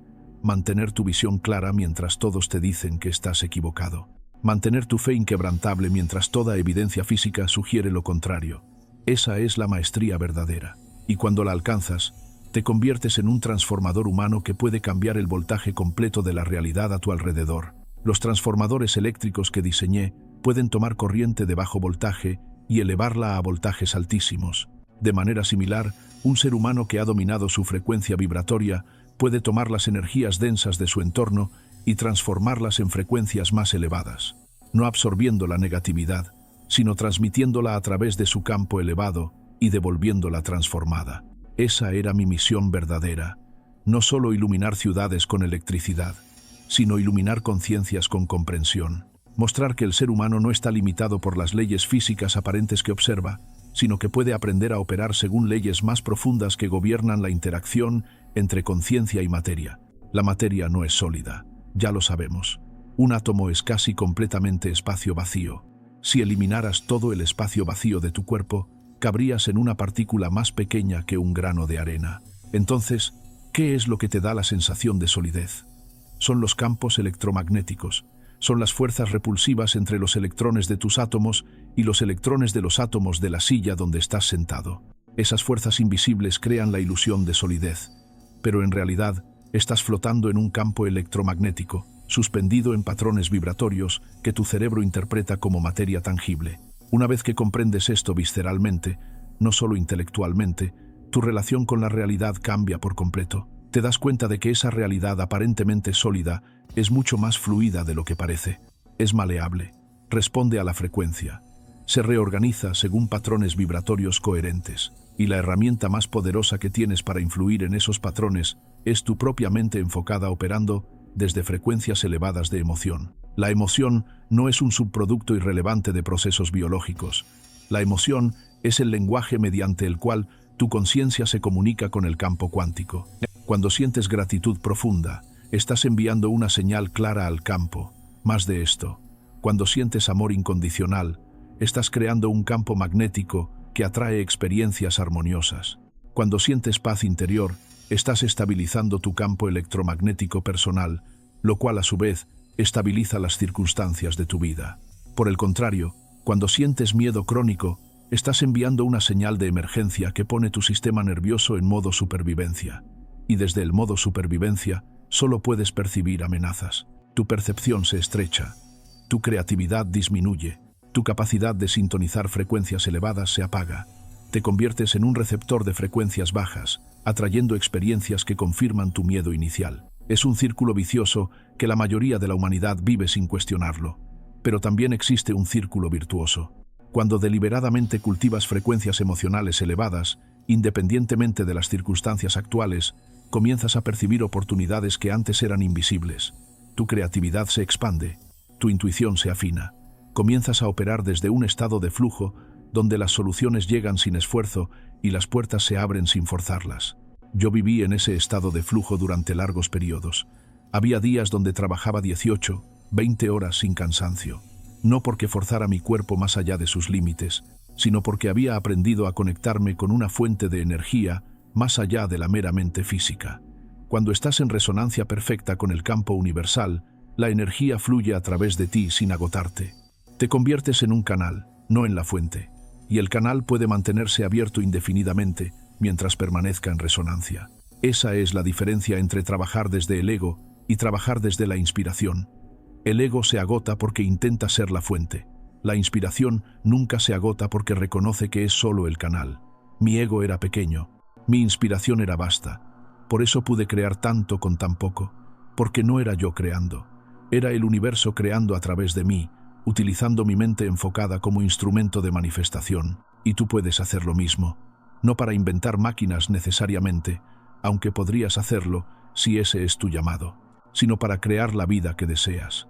Mantener tu visión clara mientras todos te dicen que estás equivocado. Mantener tu fe inquebrantable mientras toda evidencia física sugiere lo contrario. Esa es la maestría verdadera. Y cuando la alcanzas, te conviertes en un transformador humano que puede cambiar el voltaje completo de la realidad a tu alrededor. Los transformadores eléctricos que diseñé pueden tomar corriente de bajo voltaje y elevarla a voltajes altísimos. De manera similar, un ser humano que ha dominado su frecuencia vibratoria puede tomar las energías densas de su entorno y transformarlas en frecuencias más elevadas, no absorbiendo la negatividad, sino transmitiéndola a través de su campo elevado y devolviéndola transformada. Esa era mi misión verdadera, no solo iluminar ciudades con electricidad, sino iluminar conciencias con comprensión. Mostrar que el ser humano no está limitado por las leyes físicas aparentes que observa, sino que puede aprender a operar según leyes más profundas que gobiernan la interacción entre conciencia y materia. La materia no es sólida, ya lo sabemos. Un átomo es casi completamente espacio vacío. Si eliminaras todo el espacio vacío de tu cuerpo, cabrías en una partícula más pequeña que un grano de arena. Entonces, ¿qué es lo que te da la sensación de solidez? Son los campos electromagnéticos. Son las fuerzas repulsivas entre los electrones de tus átomos y los electrones de los átomos de la silla donde estás sentado. Esas fuerzas invisibles crean la ilusión de solidez, pero en realidad estás flotando en un campo electromagnético, suspendido en patrones vibratorios que tu cerebro interpreta como materia tangible. Una vez que comprendes esto visceralmente, no solo intelectualmente, tu relación con la realidad cambia por completo. Te das cuenta de que esa realidad aparentemente sólida es mucho más fluida de lo que parece. Es maleable, responde a la frecuencia, se reorganiza según patrones vibratorios coherentes, y la herramienta más poderosa que tienes para influir en esos patrones es tu propia mente enfocada operando desde frecuencias elevadas de emoción. La emoción no es un subproducto irrelevante de procesos biológicos. La emoción es el lenguaje mediante el cual tu conciencia se comunica con el campo cuántico. Cuando sientes gratitud profunda, estás enviando una señal clara al campo. Más de esto, cuando sientes amor incondicional, estás creando un campo magnético que atrae experiencias armoniosas. Cuando sientes paz interior, estás estabilizando tu campo electromagnético personal, lo cual a su vez estabiliza las circunstancias de tu vida. Por el contrario, cuando sientes miedo crónico, Estás enviando una señal de emergencia que pone tu sistema nervioso en modo supervivencia. Y desde el modo supervivencia, solo puedes percibir amenazas. Tu percepción se estrecha, tu creatividad disminuye, tu capacidad de sintonizar frecuencias elevadas se apaga. Te conviertes en un receptor de frecuencias bajas, atrayendo experiencias que confirman tu miedo inicial. Es un círculo vicioso que la mayoría de la humanidad vive sin cuestionarlo. Pero también existe un círculo virtuoso. Cuando deliberadamente cultivas frecuencias emocionales elevadas, independientemente de las circunstancias actuales, comienzas a percibir oportunidades que antes eran invisibles. Tu creatividad se expande, tu intuición se afina. Comienzas a operar desde un estado de flujo donde las soluciones llegan sin esfuerzo y las puertas se abren sin forzarlas. Yo viví en ese estado de flujo durante largos periodos. Había días donde trabajaba 18, 20 horas sin cansancio. No porque forzara mi cuerpo más allá de sus límites, sino porque había aprendido a conectarme con una fuente de energía más allá de la mera mente física. Cuando estás en resonancia perfecta con el campo universal, la energía fluye a través de ti sin agotarte. Te conviertes en un canal, no en la fuente, y el canal puede mantenerse abierto indefinidamente mientras permanezca en resonancia. Esa es la diferencia entre trabajar desde el ego y trabajar desde la inspiración. El ego se agota porque intenta ser la fuente. La inspiración nunca se agota porque reconoce que es solo el canal. Mi ego era pequeño, mi inspiración era vasta. Por eso pude crear tanto con tan poco, porque no era yo creando. Era el universo creando a través de mí, utilizando mi mente enfocada como instrumento de manifestación. Y tú puedes hacer lo mismo. No para inventar máquinas necesariamente, aunque podrías hacerlo si ese es tu llamado, sino para crear la vida que deseas,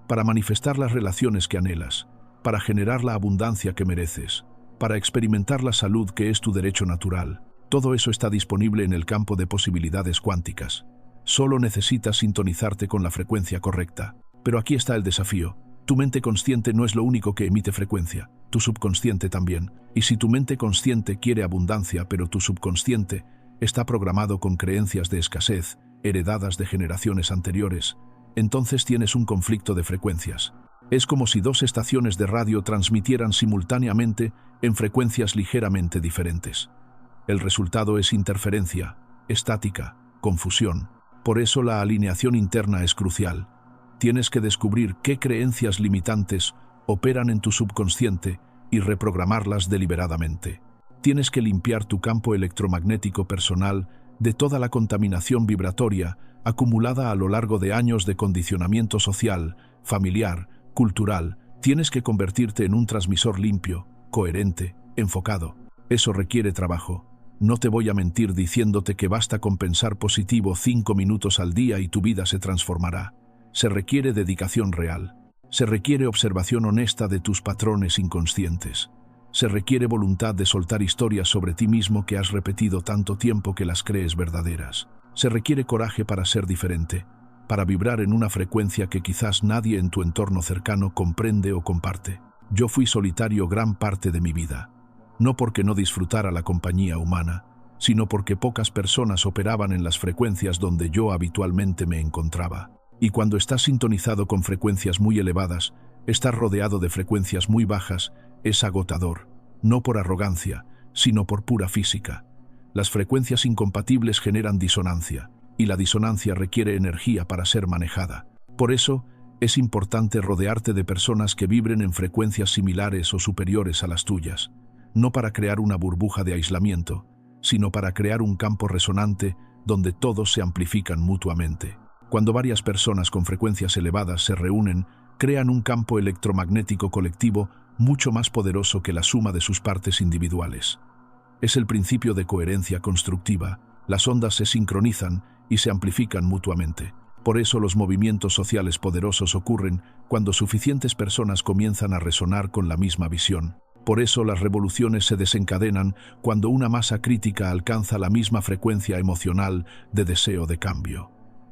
para manifestar las relaciones que anhelas, para generar la abundancia que mereces, para experimentar la salud que es tu derecho natural. Todo eso está disponible en el campo de posibilidades cuánticas. Solo necesitas sintonizarte con la frecuencia correcta. Pero aquí está el desafío. Tu mente consciente no es lo único que emite frecuencia, tu subconsciente también. Y si tu mente consciente quiere abundancia, pero tu subconsciente está programado con creencias de escasez, heredadas de generaciones anteriores, entonces tienes un conflicto de frecuencias. Es como si dos estaciones de radio transmitieran simultáneamente en frecuencias ligeramente diferentes. El resultado es interferencia, estática, confusión. Por eso la alineación interna es crucial. Tienes que descubrir qué creencias limitantes operan en tu subconsciente y reprogramarlas deliberadamente. Tienes que limpiar tu campo electromagnético personal de toda la contaminación vibratoria acumulada a lo largo de años de condicionamiento social, familiar, cultural. Tienes que convertirte en un transmisor limpio, coherente, enfocado. Eso requiere trabajo. No te voy a mentir diciéndote que basta con pensar positivo 5 minutos al día y tu vida se transformará. Se requiere dedicación real. Se requiere observación honesta de tus patrones inconscientes. Se requiere voluntad de soltar historias sobre ti mismo que has repetido tanto tiempo que las crees verdaderas. Se requiere coraje para ser diferente, para vibrar en una frecuencia que quizás nadie en tu entorno cercano comprende o comparte. Yo fui solitario gran parte de mi vida. No porque no disfrutara la compañía humana, sino porque pocas personas operaban en las frecuencias donde yo habitualmente me encontraba. Y cuando estás sintonizado con frecuencias muy elevadas, estar rodeado de frecuencias muy bajas es agotador, no por arrogancia, sino por pura física. Las frecuencias incompatibles generan disonancia, y la disonancia requiere energía para ser manejada. Por eso, es importante rodearte de personas que vibren en frecuencias similares o superiores a las tuyas, no para crear una burbuja de aislamiento, sino para crear un campo resonante donde todos se amplifican mutuamente. Cuando varias personas con frecuencias elevadas se reúnen, crean un campo electromagnético colectivo mucho más poderoso que la suma de sus partes individuales. Es el principio de coherencia constructiva. Las ondas se sincronizan y se amplifican mutuamente. Por eso los movimientos sociales poderosos ocurren cuando suficientes personas comienzan a resonar con la misma visión. Por eso las revoluciones se desencadenan cuando una masa crítica alcanza la misma frecuencia emocional de deseo de cambio.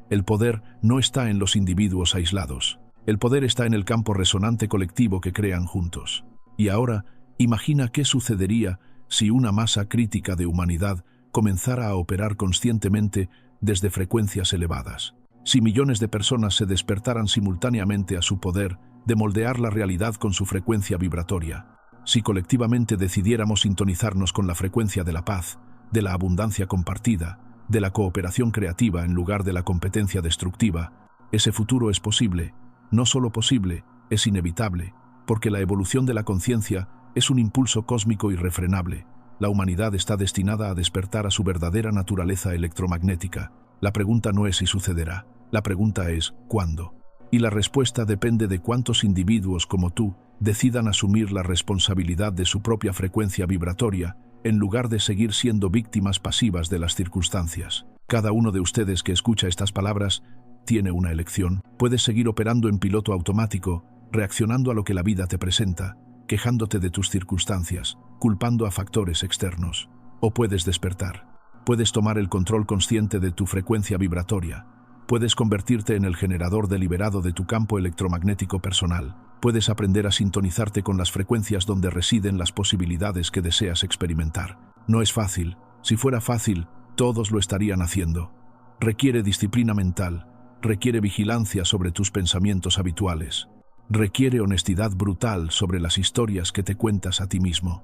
El poder no está en los individuos aislados. El poder está en el campo resonante colectivo que crean juntos. Y ahora, imagina qué sucedería si una masa crítica de humanidad comenzara a operar conscientemente desde frecuencias elevadas. Si millones de personas se despertaran simultáneamente a su poder de moldear la realidad con su frecuencia vibratoria. Si colectivamente decidiéramos sintonizarnos con la frecuencia de la paz, de la abundancia compartida, de la cooperación creativa en lugar de la competencia destructiva, ese futuro es posible. No solo posible, es inevitable, porque la evolución de la conciencia es un impulso cósmico irrefrenable. La humanidad está destinada a despertar a su verdadera naturaleza electromagnética. La pregunta no es si sucederá, la pregunta es ¿cuándo? Y la respuesta depende de cuántos individuos como tú decidan asumir la responsabilidad de su propia frecuencia vibratoria, en lugar de seguir siendo víctimas pasivas de las circunstancias. Cada uno de ustedes que escucha estas palabras tiene una elección. Puedes seguir operando en piloto automático, reaccionando a lo que la vida te presenta, quejándote de tus circunstancias, culpando a factores externos. O puedes despertar. Puedes tomar el control consciente de tu frecuencia vibratoria. Puedes convertirte en el generador deliberado de tu campo electromagnético personal. Puedes aprender a sintonizarte con las frecuencias donde residen las posibilidades que deseas experimentar. No es fácil. Si fuera fácil, todos lo estarían haciendo. Requiere disciplina mental. Requiere vigilancia sobre tus pensamientos habituales. Requiere honestidad brutal sobre las historias que te cuentas a ti mismo.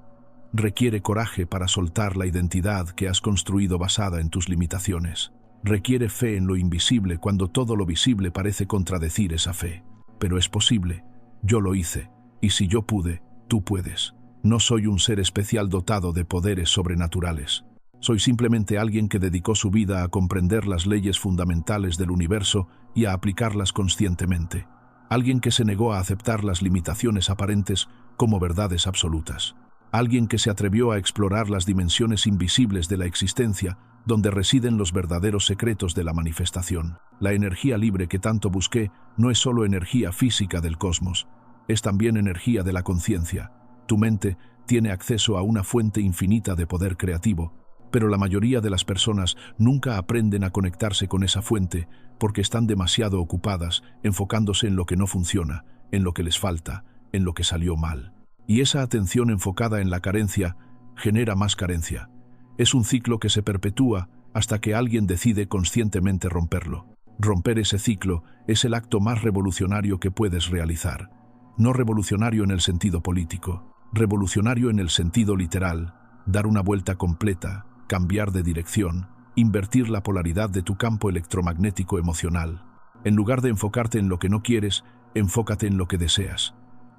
Requiere coraje para soltar la identidad que has construido basada en tus limitaciones. Requiere fe en lo invisible cuando todo lo visible parece contradecir esa fe. Pero es posible. Yo lo hice. Y si yo pude, tú puedes. No soy un ser especial dotado de poderes sobrenaturales. Soy simplemente alguien que dedicó su vida a comprender las leyes fundamentales del universo y a aplicarlas conscientemente. Alguien que se negó a aceptar las limitaciones aparentes como verdades absolutas. Alguien que se atrevió a explorar las dimensiones invisibles de la existencia, donde residen los verdaderos secretos de la manifestación. La energía libre que tanto busqué no es solo energía física del cosmos, es también energía de la conciencia. Tu mente tiene acceso a una fuente infinita de poder creativo, pero la mayoría de las personas nunca aprenden a conectarse con esa fuente porque están demasiado ocupadas enfocándose en lo que no funciona, en lo que les falta, en lo que salió mal. Y esa atención enfocada en la carencia genera más carencia. Es un ciclo que se perpetúa hasta que alguien decide conscientemente romperlo. Romper ese ciclo es el acto más revolucionario que puedes realizar. No revolucionario en el sentido político, revolucionario en el sentido literal, dar una vuelta completa, cambiar de dirección, invertir la polaridad de tu campo electromagnético emocional. En lugar de enfocarte en lo que no quieres, enfócate en lo que deseas.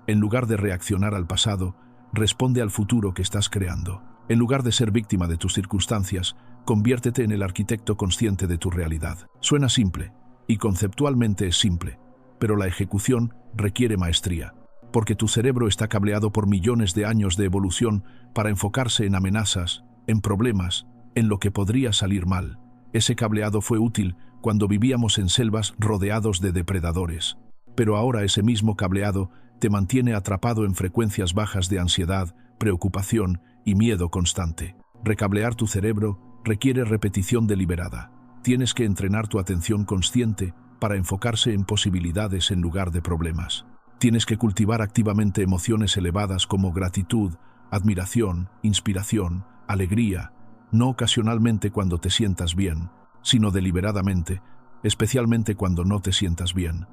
En lugar de reaccionar al pasado, responde al futuro que estás creando. En lugar de ser víctima de tus circunstancias, conviértete en el arquitecto consciente de tu realidad. Suena simple, y conceptualmente es simple, pero la ejecución requiere maestría, porque tu cerebro está cableado por millones de años de evolución para enfocarse en amenazas, en problemas, en lo que podría salir mal. Ese cableado fue útil cuando vivíamos en selvas rodeados de depredadores, pero ahora ese mismo cableado te mantiene atrapado en frecuencias bajas de ansiedad, preocupación y miedo constante. Recablear tu cerebro requiere repetición deliberada. Tienes que entrenar tu atención consciente para enfocarse en posibilidades en lugar de problemas. Tienes que cultivar activamente emociones elevadas como gratitud, admiración, inspiración, alegría, no ocasionalmente cuando te sientas bien, sino deliberadamente, especialmente cuando no te sientas bien.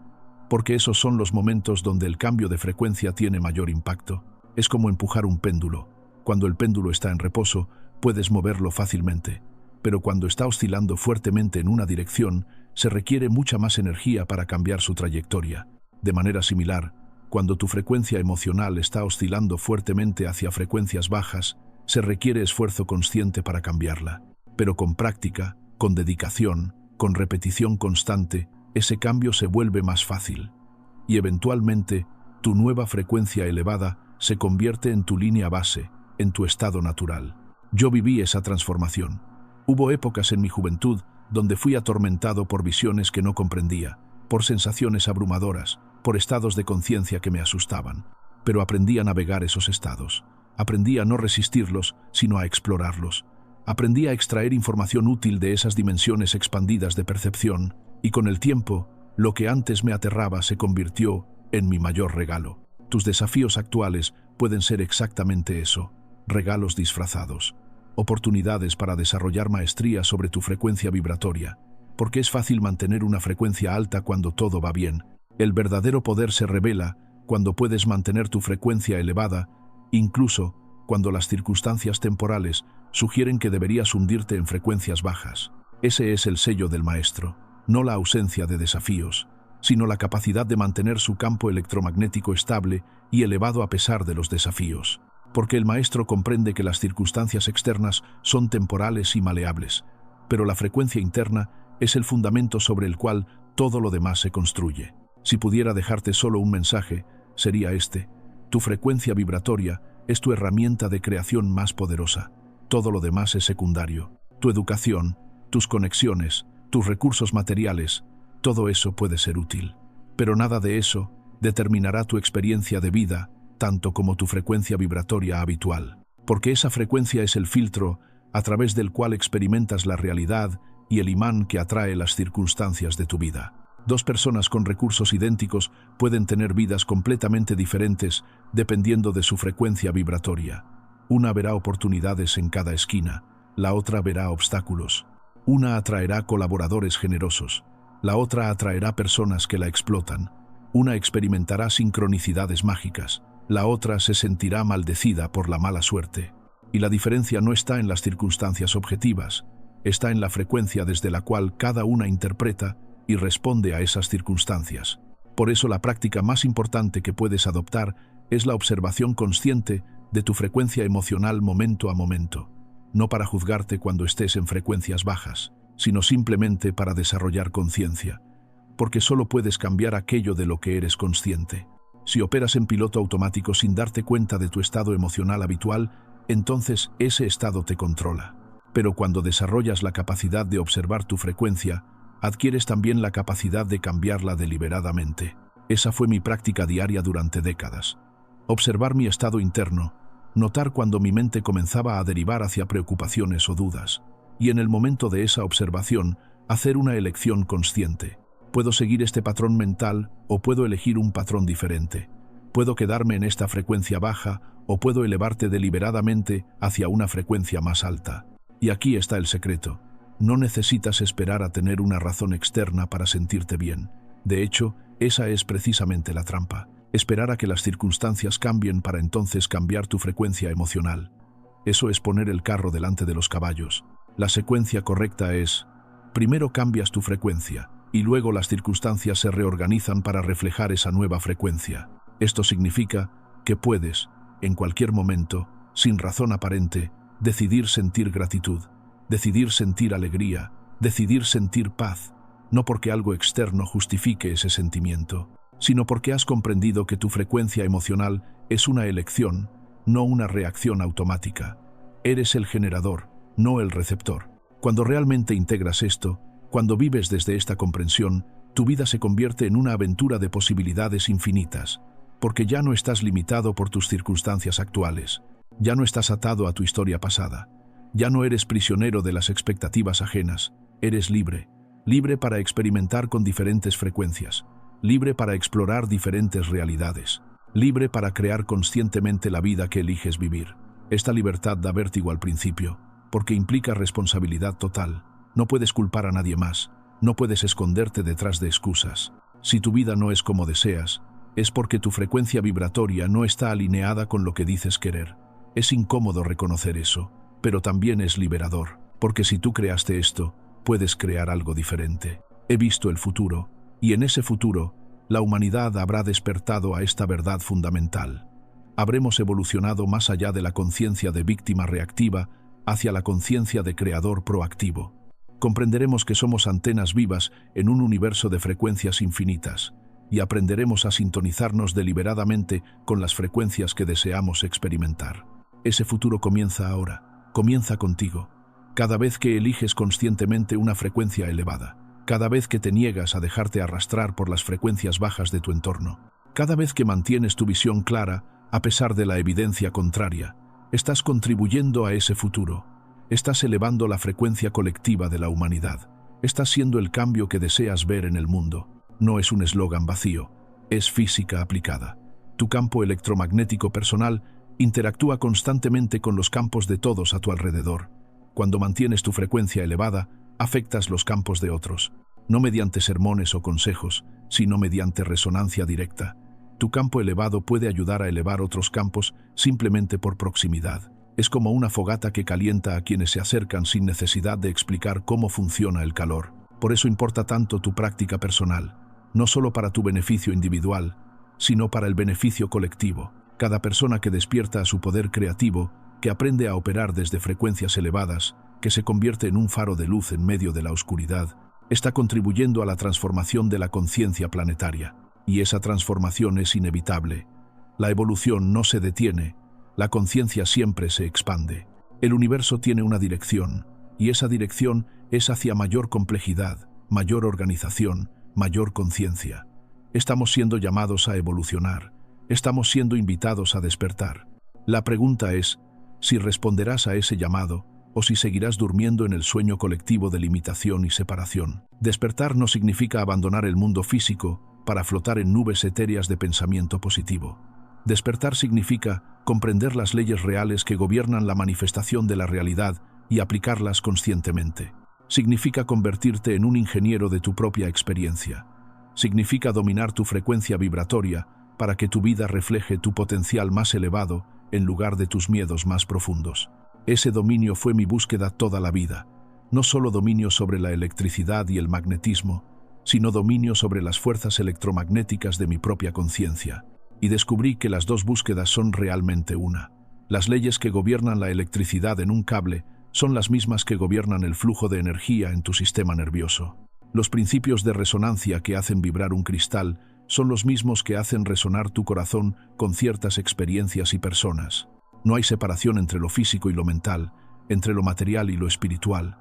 Porque esos son los momentos donde el cambio de frecuencia tiene mayor impacto. Es como empujar un péndulo. Cuando el péndulo está en reposo, puedes moverlo fácilmente, pero cuando está oscilando fuertemente en una dirección, se requiere mucha más energía para cambiar su trayectoria. De manera similar, cuando tu frecuencia emocional está oscilando fuertemente hacia frecuencias bajas, se requiere esfuerzo consciente para cambiarla. Pero con práctica, con dedicación, con repetición constante, ese cambio se vuelve más fácil. Y eventualmente, tu nueva frecuencia elevada se convierte en tu línea base, en tu estado natural. Yo viví esa transformación. Hubo épocas en mi juventud donde fui atormentado por visiones que no comprendía, por sensaciones abrumadoras, por estados de conciencia que me asustaban. Pero aprendí a navegar esos estados. Aprendí a no resistirlos, sino a explorarlos. Aprendí a extraer información útil de esas dimensiones expandidas de percepción, y con el tiempo, lo que antes me aterraba se convirtió en mi mayor regalo. Tus desafíos actuales pueden ser exactamente eso, regalos disfrazados, oportunidades para desarrollar maestría sobre tu frecuencia vibratoria, porque es fácil mantener una frecuencia alta cuando todo va bien. El verdadero poder se revela cuando puedes mantener tu frecuencia elevada incluso cuando las circunstancias temporales sugieren que deberías hundirte en frecuencias bajas. Ese es el sello del maestro, no la ausencia de desafíos, sino la capacidad de mantener su campo electromagnético estable y elevado a pesar de los desafíos. Porque el maestro comprende que las circunstancias externas son temporales y maleables, pero la frecuencia interna es el fundamento sobre el cual todo lo demás se construye. Si pudiera dejarte solo un mensaje, sería este: tu frecuencia vibratoria es tu herramienta de creación más poderosa. Todo lo demás es secundario. Tu educación, tus conexiones, tus recursos materiales, todo eso puede ser útil. Pero nada de eso determinará tu experiencia de vida, tanto como tu frecuencia vibratoria habitual. Porque esa frecuencia es el filtro a través del cual experimentas la realidad y el imán que atrae las circunstancias de tu vida. Dos personas con recursos idénticos pueden tener vidas completamente diferentes dependiendo de su frecuencia vibratoria. Una verá oportunidades en cada esquina, la otra verá obstáculos. Una atraerá colaboradores generosos, la otra atraerá personas que la explotan. Una experimentará sincronicidades mágicas, la otra se sentirá maldecida por la mala suerte. Y la diferencia no está en las circunstancias objetivas, está en la frecuencia desde la cual cada una interpreta y responde a esas circunstancias. Por eso la práctica más importante que puedes adoptar es la observación consciente de tu frecuencia emocional momento a momento, no para juzgarte cuando estés en frecuencias bajas, sino simplemente para desarrollar conciencia, porque solo puedes cambiar aquello de lo que eres consciente. Si operas en piloto automático sin darte cuenta de tu estado emocional habitual, entonces ese estado te controla. Pero cuando desarrollas la capacidad de observar tu frecuencia, adquieres también la capacidad de cambiarla deliberadamente. Esa fue mi práctica diaria durante décadas. Observar mi estado interno, notar cuando mi mente comenzaba a derivar hacia preocupaciones o dudas, y en el momento de esa observación, hacer una elección consciente. Puedo seguir este patrón mental o puedo elegir un patrón diferente. Puedo quedarme en esta frecuencia baja o puedo elevarte deliberadamente hacia una frecuencia más alta. Y aquí está el secreto. No necesitas esperar a tener una razón externa para sentirte bien. De hecho, esa es precisamente la trampa. Esperar a que las circunstancias cambien para entonces cambiar tu frecuencia emocional. Eso es poner el carro delante de los caballos. La secuencia correcta es: primero cambias tu frecuencia, y luego las circunstancias se reorganizan para reflejar esa nueva frecuencia. Esto significa que puedes, en cualquier momento, sin razón aparente, decidir sentir gratitud, decidir sentir alegría, decidir sentir paz, no porque algo externo justifique ese sentimiento, sino porque has comprendido que tu frecuencia emocional es una elección, no una reacción automática. Eres el generador, no el receptor. Cuando realmente integras esto, cuando vives desde esta comprensión, tu vida se convierte en una aventura de posibilidades infinitas, porque ya no estás limitado por tus circunstancias actuales, ya no estás atado a tu historia pasada, ya no eres prisionero de las expectativas ajenas, eres libre, libre para experimentar con diferentes frecuencias, libre para explorar diferentes realidades, libre para crear conscientemente la vida que eliges vivir. Esta libertad da vértigo al principio, porque implica responsabilidad total. No puedes culpar a nadie más, no puedes esconderte detrás de excusas. Si tu vida no es como deseas, es porque tu frecuencia vibratoria no está alineada con lo que dices querer. Es incómodo reconocer eso, pero también es liberador, porque si tú creaste esto, puedes crear algo diferente. He visto el futuro, y en ese futuro, la humanidad habrá despertado a esta verdad fundamental. Habremos evolucionado más allá de la conciencia de víctima reactiva hacia la conciencia de creador proactivo. Comprenderemos que somos antenas vivas en un universo de frecuencias infinitas, y aprenderemos a sintonizarnos deliberadamente con las frecuencias que deseamos experimentar. Ese futuro comienza ahora, comienza contigo. Cada vez que eliges conscientemente una frecuencia elevada, cada vez que te niegas a dejarte arrastrar por las frecuencias bajas de tu entorno, cada vez que mantienes tu visión clara a pesar de la evidencia contraria, estás contribuyendo a ese futuro. Estás elevando la frecuencia colectiva de la humanidad. Estás siendo el cambio que deseas ver en el mundo. No es un eslogan vacío, es física aplicada. Tu campo electromagnético personal interactúa constantemente con los campos de todos a tu alrededor. Cuando mantienes tu frecuencia elevada, afectas los campos de otros, no mediante sermones o consejos, sino mediante resonancia directa. Tu campo elevado puede ayudar a elevar otros campos simplemente por proximidad. Es como una fogata que calienta a quienes se acercan sin necesidad de explicar cómo funciona el calor. Por eso importa tanto tu práctica personal, no solo para tu beneficio individual, sino para el beneficio colectivo. Cada persona que despierta a su poder creativo, que aprende a operar desde frecuencias elevadas, que se convierte en un faro de luz en medio de la oscuridad, está contribuyendo a la transformación de la conciencia planetaria. Y esa transformación es inevitable. La evolución no se detiene, la conciencia siempre se expande. El universo tiene una dirección, y esa dirección es hacia mayor complejidad, mayor organización, mayor conciencia. Estamos siendo llamados a evolucionar, estamos siendo invitados a despertar. La pregunta es, si responderás a ese llamado, o si seguirás durmiendo en el sueño colectivo de limitación y separación. Despertar no significa abandonar el mundo físico para flotar en nubes etéreas de pensamiento positivo. Despertar significa comprender las leyes reales que gobiernan la manifestación de la realidad y aplicarlas conscientemente. Significa convertirte en un ingeniero de tu propia experiencia. Significa dominar tu frecuencia vibratoria para que tu vida refleje tu potencial más elevado en lugar de tus miedos más profundos. Ese dominio fue mi búsqueda toda la vida. No solo dominio sobre la electricidad y el magnetismo, sino dominio sobre las fuerzas electromagnéticas de mi propia conciencia. Y descubrí que las dos búsquedas son realmente una. Las leyes que gobiernan la electricidad en un cable son las mismas que gobiernan el flujo de energía en tu sistema nervioso. Los principios de resonancia que hacen vibrar un cristal son los mismos que hacen resonar tu corazón con ciertas experiencias y personas. No hay separación entre lo físico y lo mental, entre lo material y lo espiritual.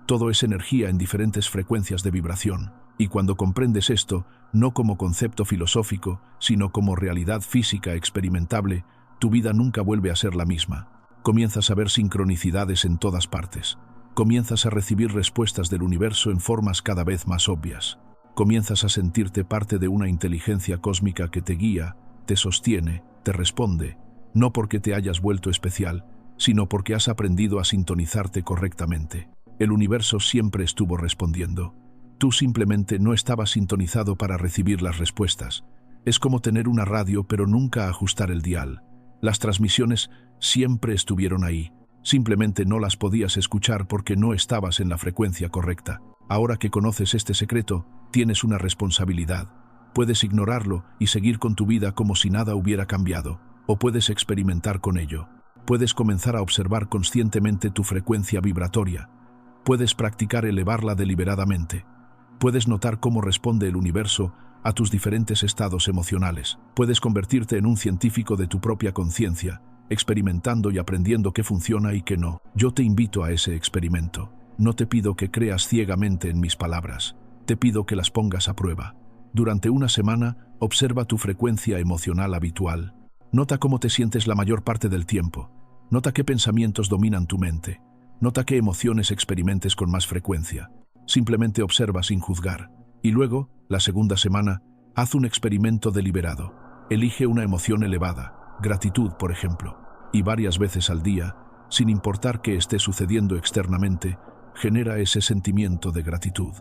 Todo es energía en diferentes frecuencias de vibración. Y cuando comprendes esto, no como concepto filosófico, sino como realidad física experimentable, tu vida nunca vuelve a ser la misma. Comienzas a ver sincronicidades en todas partes. Comienzas a recibir respuestas del universo en formas cada vez más obvias. Comienzas a sentirte parte de una inteligencia cósmica que te guía, te sostiene, te responde, no porque te hayas vuelto especial, sino porque has aprendido a sintonizarte correctamente. El universo siempre estuvo respondiendo. Tú simplemente no estabas sintonizado para recibir las respuestas. Es como tener una radio pero nunca ajustar el dial. Las transmisiones siempre estuvieron ahí. Simplemente no las podías escuchar porque no estabas en la frecuencia correcta. Ahora que conoces este secreto, tienes una responsabilidad. Puedes ignorarlo y seguir con tu vida como si nada hubiera cambiado, o puedes experimentar con ello. Puedes comenzar a observar conscientemente tu frecuencia vibratoria. Puedes practicar elevarla deliberadamente. Puedes notar cómo responde el universo a tus diferentes estados emocionales. Puedes convertirte en un científico de tu propia conciencia, experimentando y aprendiendo qué funciona y qué no. Yo te invito a ese experimento. No te pido que creas ciegamente en mis palabras. Te pido que las pongas a prueba. Durante una semana, observa tu frecuencia emocional habitual. Nota cómo te sientes la mayor parte del tiempo. Nota qué pensamientos dominan tu mente. Nota qué emociones experimentes con más frecuencia. Simplemente observa sin juzgar. Y luego, la segunda semana, haz un experimento deliberado. Elige una emoción elevada, gratitud, por ejemplo, y varias veces al día, sin importar qué esté sucediendo externamente, genera ese sentimiento de gratitud.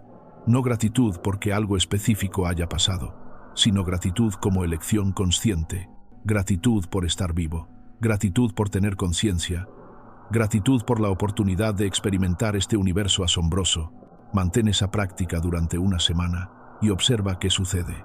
No gratitud porque algo específico haya pasado, sino gratitud como elección consciente, gratitud por estar vivo, gratitud por tener conciencia, gratitud por la oportunidad de experimentar este universo asombroso. Mantén esa práctica durante una semana y observa qué sucede.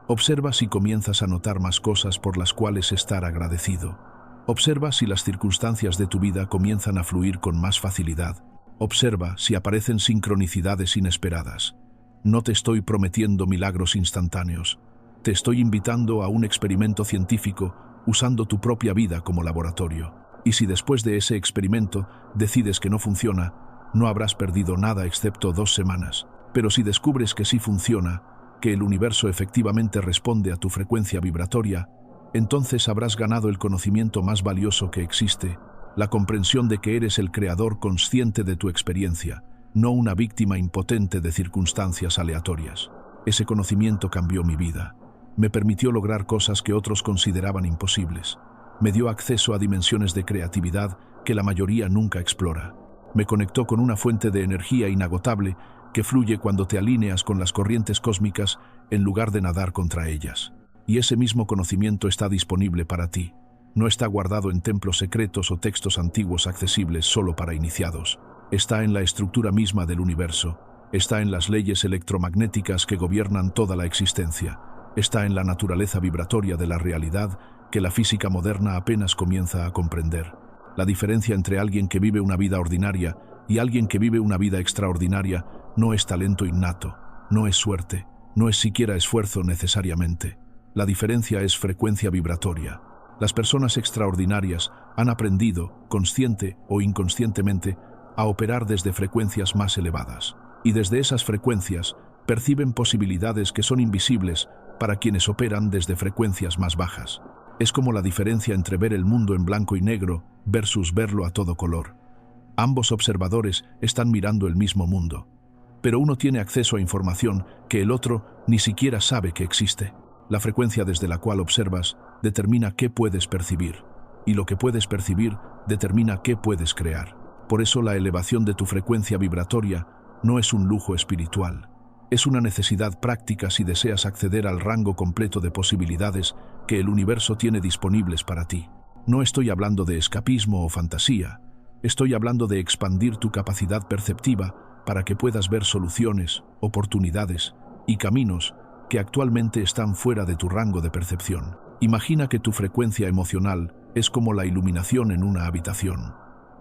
Observa si comienzas a notar más cosas por las cuales estar agradecido. Observa si las circunstancias de tu vida comienzan a fluir con más facilidad. Observa si aparecen sincronicidades inesperadas. No te estoy prometiendo milagros instantáneos. Te estoy invitando a un experimento científico usando tu propia vida como laboratorio. Y si después de ese experimento decides que no funciona, no habrás perdido nada excepto 2 semanas. Pero si descubres que sí funciona, que el universo efectivamente responde a tu frecuencia vibratoria, entonces habrás ganado el conocimiento más valioso que existe, la comprensión de que eres el creador consciente de tu experiencia, no una víctima impotente de circunstancias aleatorias. Ese conocimiento cambió mi vida. Me permitió lograr cosas que otros consideraban imposibles. Me dio acceso a dimensiones de creatividad que la mayoría nunca explora. Me conectó con una fuente de energía inagotable que fluye cuando te alineas con las corrientes cósmicas en lugar de nadar contra ellas. y ese mismo conocimiento está disponible para ti. No está guardado en templos secretos o textos antiguos accesibles solo para iniciados. Está en la estructura misma del universo. Está en las leyes electromagnéticas que gobiernan toda la existencia. Está en la naturaleza vibratoria de la realidad que la física moderna apenas comienza a comprender. La diferencia entre alguien que vive una vida ordinaria y alguien que vive una vida extraordinaria no es talento innato, no es suerte, no es siquiera esfuerzo necesariamente. La diferencia es frecuencia vibratoria. Las personas extraordinarias han aprendido, consciente o inconscientemente, a operar desde frecuencias más elevadas. Y desde esas frecuencias perciben posibilidades que son invisibles para quienes operan desde frecuencias más bajas. Es como la diferencia entre ver el mundo en blanco y negro versus verlo a todo color. Ambos observadores están mirando el mismo mundo, pero uno tiene acceso a información que el otro ni siquiera sabe que existe. La frecuencia desde la cual observas determina qué puedes percibir, y lo que puedes percibir determina qué puedes crear. Por eso la elevación de tu frecuencia vibratoria no es un lujo espiritual. Es una necesidad práctica si deseas acceder al rango completo de posibilidades que el universo tiene disponibles para ti. No estoy hablando de escapismo o fantasía. Estoy hablando de expandir tu capacidad perceptiva para que puedas ver soluciones, oportunidades y caminos que actualmente están fuera de tu rango de percepción. Imagina que tu frecuencia emocional es como la iluminación en una habitación.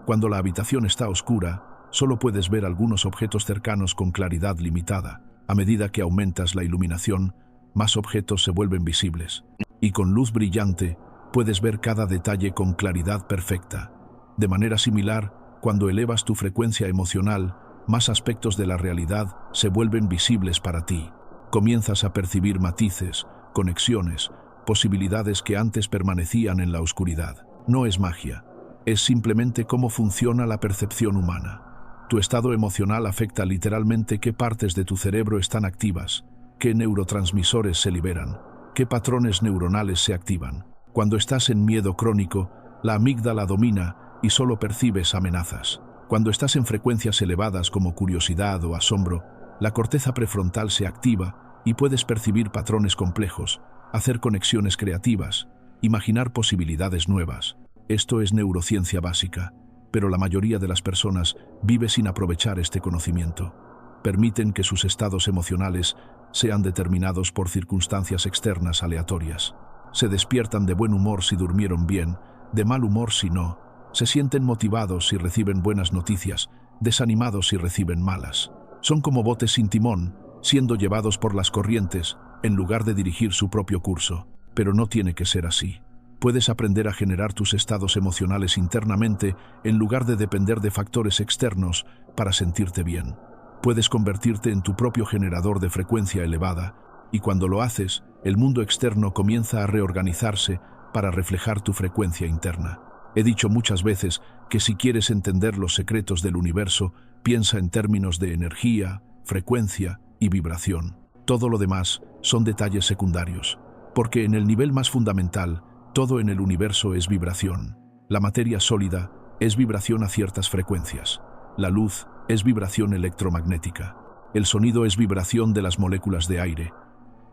Cuando la habitación está oscura, solo puedes ver algunos objetos cercanos con claridad limitada. A medida que aumentas la iluminación, más objetos se vuelven visibles. Y con luz brillante, puedes ver cada detalle con claridad perfecta. De manera similar, cuando elevas tu frecuencia emocional, más aspectos de la realidad se vuelven visibles para ti. Comienzas a percibir matices, conexiones, posibilidades que antes permanecían en la oscuridad. No es magia, es simplemente cómo funciona la percepción humana. Tu estado emocional afecta literalmente qué partes de tu cerebro están activas, qué neurotransmisores se liberan, qué patrones neuronales se activan. Cuando estás en miedo crónico, la amígdala domina y solo percibes amenazas. Cuando estás en frecuencias elevadas como curiosidad o asombro, la corteza prefrontal se activa y puedes percibir patrones complejos, hacer conexiones creativas, imaginar posibilidades nuevas. Esto es neurociencia básica, pero la mayoría de las personas vive sin aprovechar este conocimiento. Permiten que sus estados emocionales sean determinados por circunstancias externas aleatorias. Se despiertan de buen humor si durmieron bien, de mal humor si no. Se sienten motivados si reciben buenas noticias, desanimados si reciben malas. Son como botes sin timón, siendo llevados por las corrientes, en lugar de dirigir su propio curso. Pero no tiene que ser así. Puedes aprender a generar tus estados emocionales internamente en lugar de depender de factores externos para sentirte bien. Puedes convertirte en tu propio generador de frecuencia elevada, y cuando lo haces, el mundo externo comienza a reorganizarse para reflejar tu frecuencia interna. He dicho muchas veces que si quieres entender los secretos del universo, piensa en términos de energía, frecuencia y vibración. Todo lo demás son detalles secundarios, porque en el nivel más fundamental, todo en el universo es vibración. La materia sólida es vibración a ciertas frecuencias. La luz es vibración electromagnética. El sonido es vibración de las moléculas de aire.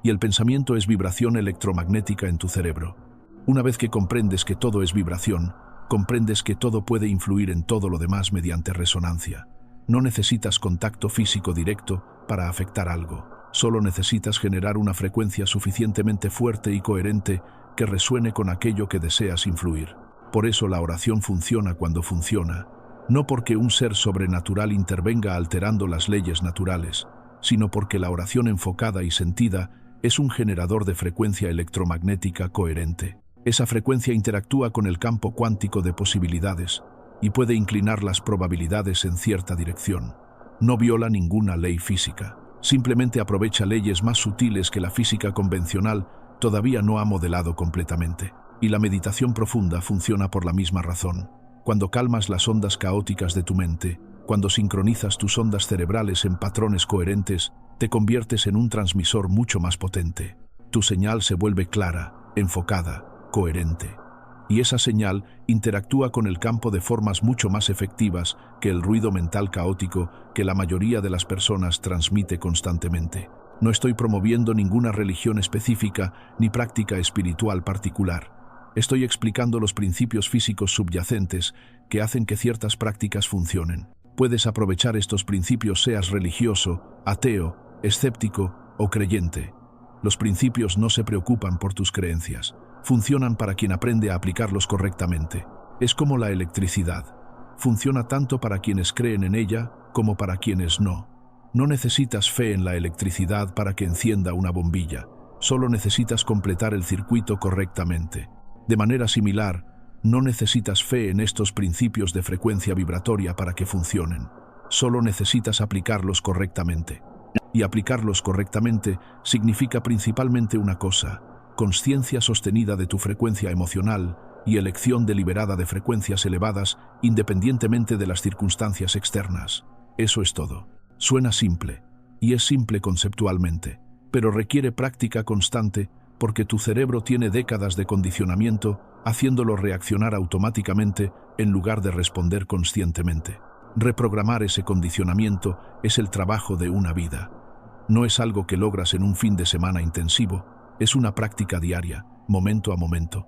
Y el pensamiento es vibración electromagnética en tu cerebro. Una vez que comprendes que todo es vibración, comprendes que todo puede influir en todo lo demás mediante resonancia. No necesitas contacto físico directo para afectar algo. Solo necesitas generar una frecuencia suficientemente fuerte y coherente que resuene con aquello que deseas influir. Por eso la oración funciona cuando funciona, no porque un ser sobrenatural intervenga alterando las leyes naturales, sino porque la oración enfocada y sentida es un generador de frecuencia electromagnética coherente. Esa frecuencia interactúa con el campo cuántico de posibilidades y puede inclinar las probabilidades en cierta dirección. No viola ninguna ley física, simplemente aprovecha leyes más sutiles que la física convencional todavía no ha modelado completamente. Y la meditación profunda funciona por la misma razón. Cuando calmas las ondas caóticas de tu mente, cuando sincronizas tus ondas cerebrales en patrones coherentes, te conviertes en un transmisor mucho más potente. Tu señal se vuelve clara, enfocada, coherente. Y esa señal interactúa con el campo de formas mucho más efectivas que el ruido mental caótico que la mayoría de las personas transmite constantemente. No estoy promoviendo ninguna religión específica ni práctica espiritual particular. Estoy explicando los principios físicos subyacentes que hacen que ciertas prácticas funcionen. Puedes aprovechar estos principios seas religioso, ateo, escéptico o creyente. Los principios no se preocupan por tus creencias. Funcionan para quien aprende a aplicarlos correctamente. Es como la electricidad. Funciona tanto para quienes creen en ella como para quienes no. No necesitas fe en la electricidad para que encienda una bombilla. Solo necesitas completar el circuito correctamente. De manera similar, no necesitas fe en estos principios de frecuencia vibratoria para que funcionen. Solo necesitas aplicarlos correctamente. Y aplicarlos correctamente significa principalmente una cosa: consciencia sostenida de tu frecuencia emocional y elección deliberada de frecuencias elevadas independientemente de las circunstancias externas. Eso es todo. Suena simple, y es simple conceptualmente, pero requiere práctica constante porque tu cerebro tiene décadas de condicionamiento haciéndolo reaccionar automáticamente en lugar de responder conscientemente. Reprogramar ese condicionamiento es el trabajo de una vida. No es algo que logras en un fin de semana intensivo, es una práctica diaria, momento a momento.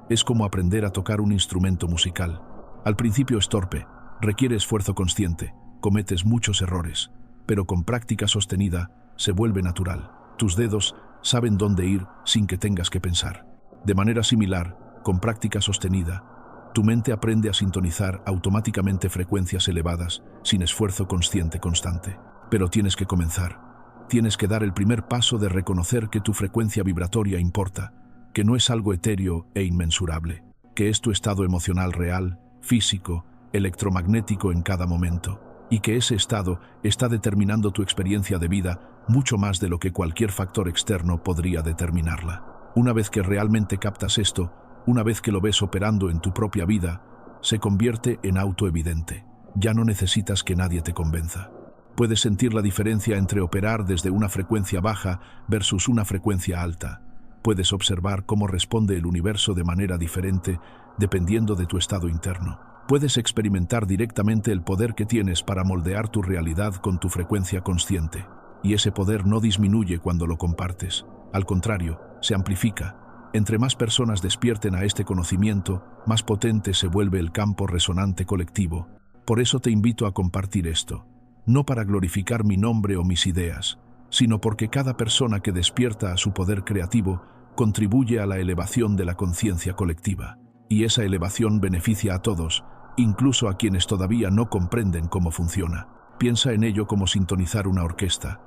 Es como aprender a tocar un instrumento musical. Al principio es torpe, requiere esfuerzo consciente, cometes muchos errores, pero con práctica sostenida se vuelve natural. Tus dedos saben dónde ir sin que tengas que pensar. De manera similar, con práctica sostenida, tu mente aprende a sintonizar automáticamente frecuencias elevadas sin esfuerzo consciente constante. Pero tienes que comenzar. Tienes que dar el primer paso de reconocer que tu frecuencia vibratoria importa, que no es algo etéreo e inmensurable, que es tu estado emocional real, físico, electromagnético en cada momento, y que ese estado está determinando tu experiencia de vida mucho más de lo que cualquier factor externo podría determinarla. Una vez que realmente captas esto, una vez que lo ves operando en tu propia vida, se convierte en autoevidente. Ya no necesitas que nadie te convenza. Puedes sentir la diferencia entre operar desde una frecuencia baja versus una frecuencia alta. Puedes observar cómo responde el universo de manera diferente dependiendo de tu estado interno. Puedes experimentar directamente el poder que tienes para moldear tu realidad con tu frecuencia consciente. Y ese poder no disminuye cuando lo compartes. Al contrario, se amplifica. Entre más personas despierten a este conocimiento, más potente se vuelve el campo resonante colectivo. Por eso te invito a compartir esto. No para glorificar mi nombre o mis ideas, sino porque cada persona que despierta a su poder creativo contribuye a la elevación de la conciencia colectiva. Y esa elevación beneficia a todos, incluso a quienes todavía no comprenden cómo funciona. Piensa en ello como sintonizar una orquesta.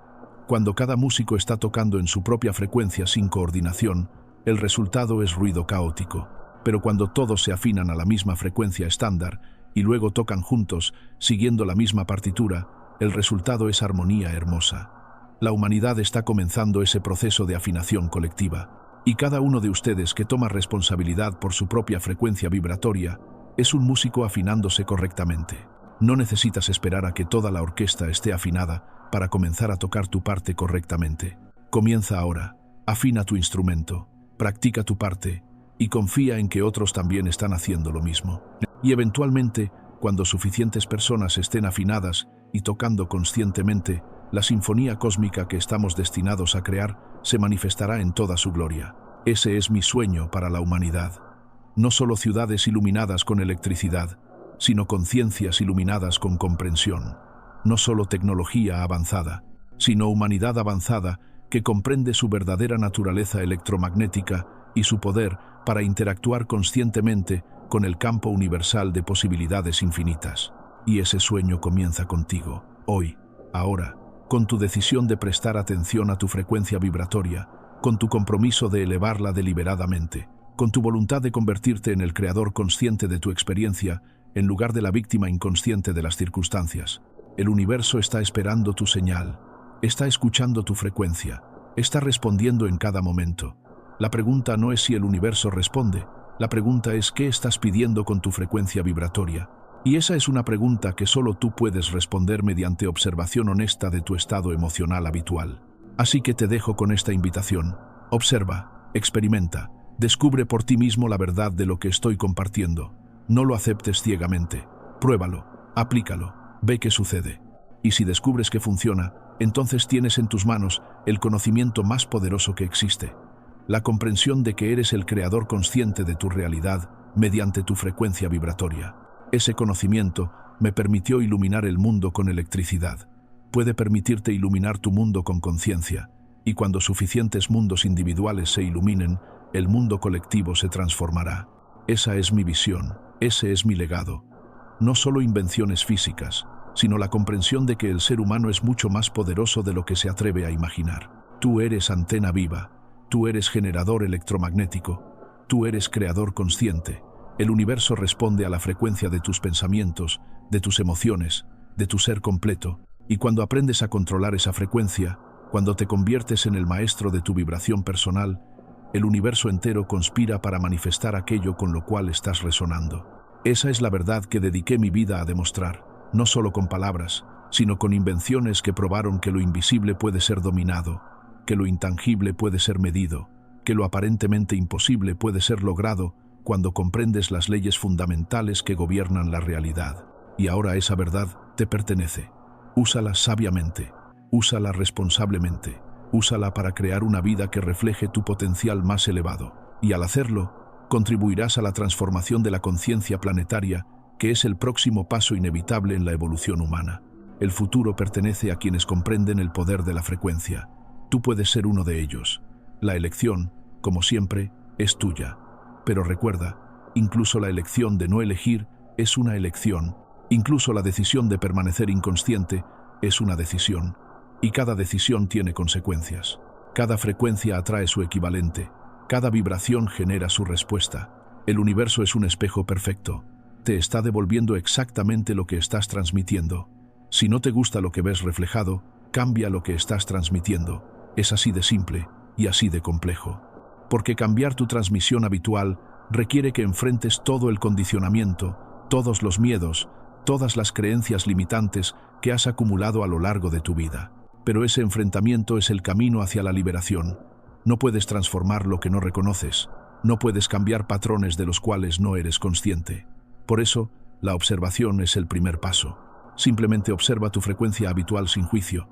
Cuando cada músico está tocando en su propia frecuencia sin coordinación, el resultado es ruido caótico. Pero cuando todos se afinan a la misma frecuencia estándar y luego tocan juntos, siguiendo la misma partitura, el resultado es armonía hermosa. La humanidad está comenzando ese proceso de afinación colectiva. Y cada uno de ustedes que toma responsabilidad por su propia frecuencia vibratoria es un músico afinándose correctamente. No necesitas esperar a que toda la orquesta esté afinada para comenzar a tocar tu parte correctamente. Comienza ahora, afina tu instrumento, practica tu parte y confía en que otros también están haciendo lo mismo. Y eventualmente, cuando suficientes personas estén afinadas y tocando conscientemente, la sinfonía cósmica que estamos destinados a crear se manifestará en toda su gloria. Ese es mi sueño para la humanidad. No solo ciudades iluminadas con electricidad, sino conciencias iluminadas con comprensión. No solo tecnología avanzada, sino humanidad avanzada que comprende su verdadera naturaleza electromagnética y su poder para interactuar conscientemente con el campo universal de posibilidades infinitas. Y ese sueño comienza contigo, hoy, ahora, con tu decisión de prestar atención a tu frecuencia vibratoria, con tu compromiso de elevarla deliberadamente, con tu voluntad de convertirte en el creador consciente de tu experiencia en lugar de la víctima inconsciente de las circunstancias. El universo está esperando tu señal, está escuchando tu frecuencia, está respondiendo en cada momento. La pregunta no es si el universo responde, la pregunta es ¿qué estás pidiendo con tu frecuencia vibratoria? Y esa es una pregunta que solo tú puedes responder mediante observación honesta de tu estado emocional habitual. Así que te dejo con esta invitación. Observa, experimenta, descubre por ti mismo la verdad de lo que estoy compartiendo. No lo aceptes ciegamente. Pruébalo, aplícalo, ve qué sucede. Y si descubres que funciona, entonces tienes en tus manos el conocimiento más poderoso que existe, la comprensión de que eres el creador consciente de tu realidad mediante tu frecuencia vibratoria. Ese conocimiento me permitió iluminar el mundo con electricidad. Puede permitirte iluminar tu mundo con conciencia, y cuando suficientes mundos individuales se iluminen, el mundo colectivo se transformará. Esa es mi visión, ese es mi legado. No solo invenciones físicas, sino la comprensión de que el ser humano es mucho más poderoso de lo que se atreve a imaginar. Tú eres antena viva, tú eres generador electromagnético, tú eres creador consciente. El universo responde a la frecuencia de tus pensamientos, de tus emociones, de tu ser completo, y cuando aprendes a controlar esa frecuencia, cuando te conviertes en el maestro de tu vibración personal, el universo entero conspira para manifestar aquello con lo cual estás resonando. Esa es la verdad que dediqué mi vida a demostrar, no solo con palabras, sino con invenciones que probaron que lo invisible puede ser dominado, que lo intangible puede ser medido, que lo aparentemente imposible puede ser logrado cuando comprendes las leyes fundamentales que gobiernan la realidad. Y ahora esa verdad te pertenece. Úsala sabiamente, úsala responsablemente, úsala para crear una vida que refleje tu potencial más elevado. Y al hacerlo, contribuirás a la transformación de la conciencia planetaria, que es el próximo paso inevitable en la evolución humana. El futuro pertenece a quienes comprenden el poder de la frecuencia. Tú puedes ser uno de ellos. La elección, como siempre, es tuya. Pero recuerda, incluso la elección de no elegir es una elección. Incluso la decisión de permanecer inconsciente es una decisión. Y cada decisión tiene consecuencias. Cada frecuencia atrae su equivalente. Cada vibración genera su respuesta. El universo es un espejo perfecto. Te está devolviendo exactamente lo que estás transmitiendo. Si no te gusta lo que ves reflejado, cambia lo que estás transmitiendo. Es así de simple y así de complejo. Porque cambiar tu transmisión habitual requiere que enfrentes todo el condicionamiento, todos los miedos, todas las creencias limitantes que has acumulado a lo largo de tu vida. Pero ese enfrentamiento es el camino hacia la liberación. No puedes transformar lo que no reconoces. No puedes cambiar patrones de los cuales no eres consciente. Por eso, la observación es el primer paso. Simplemente observa tu frecuencia habitual sin juicio.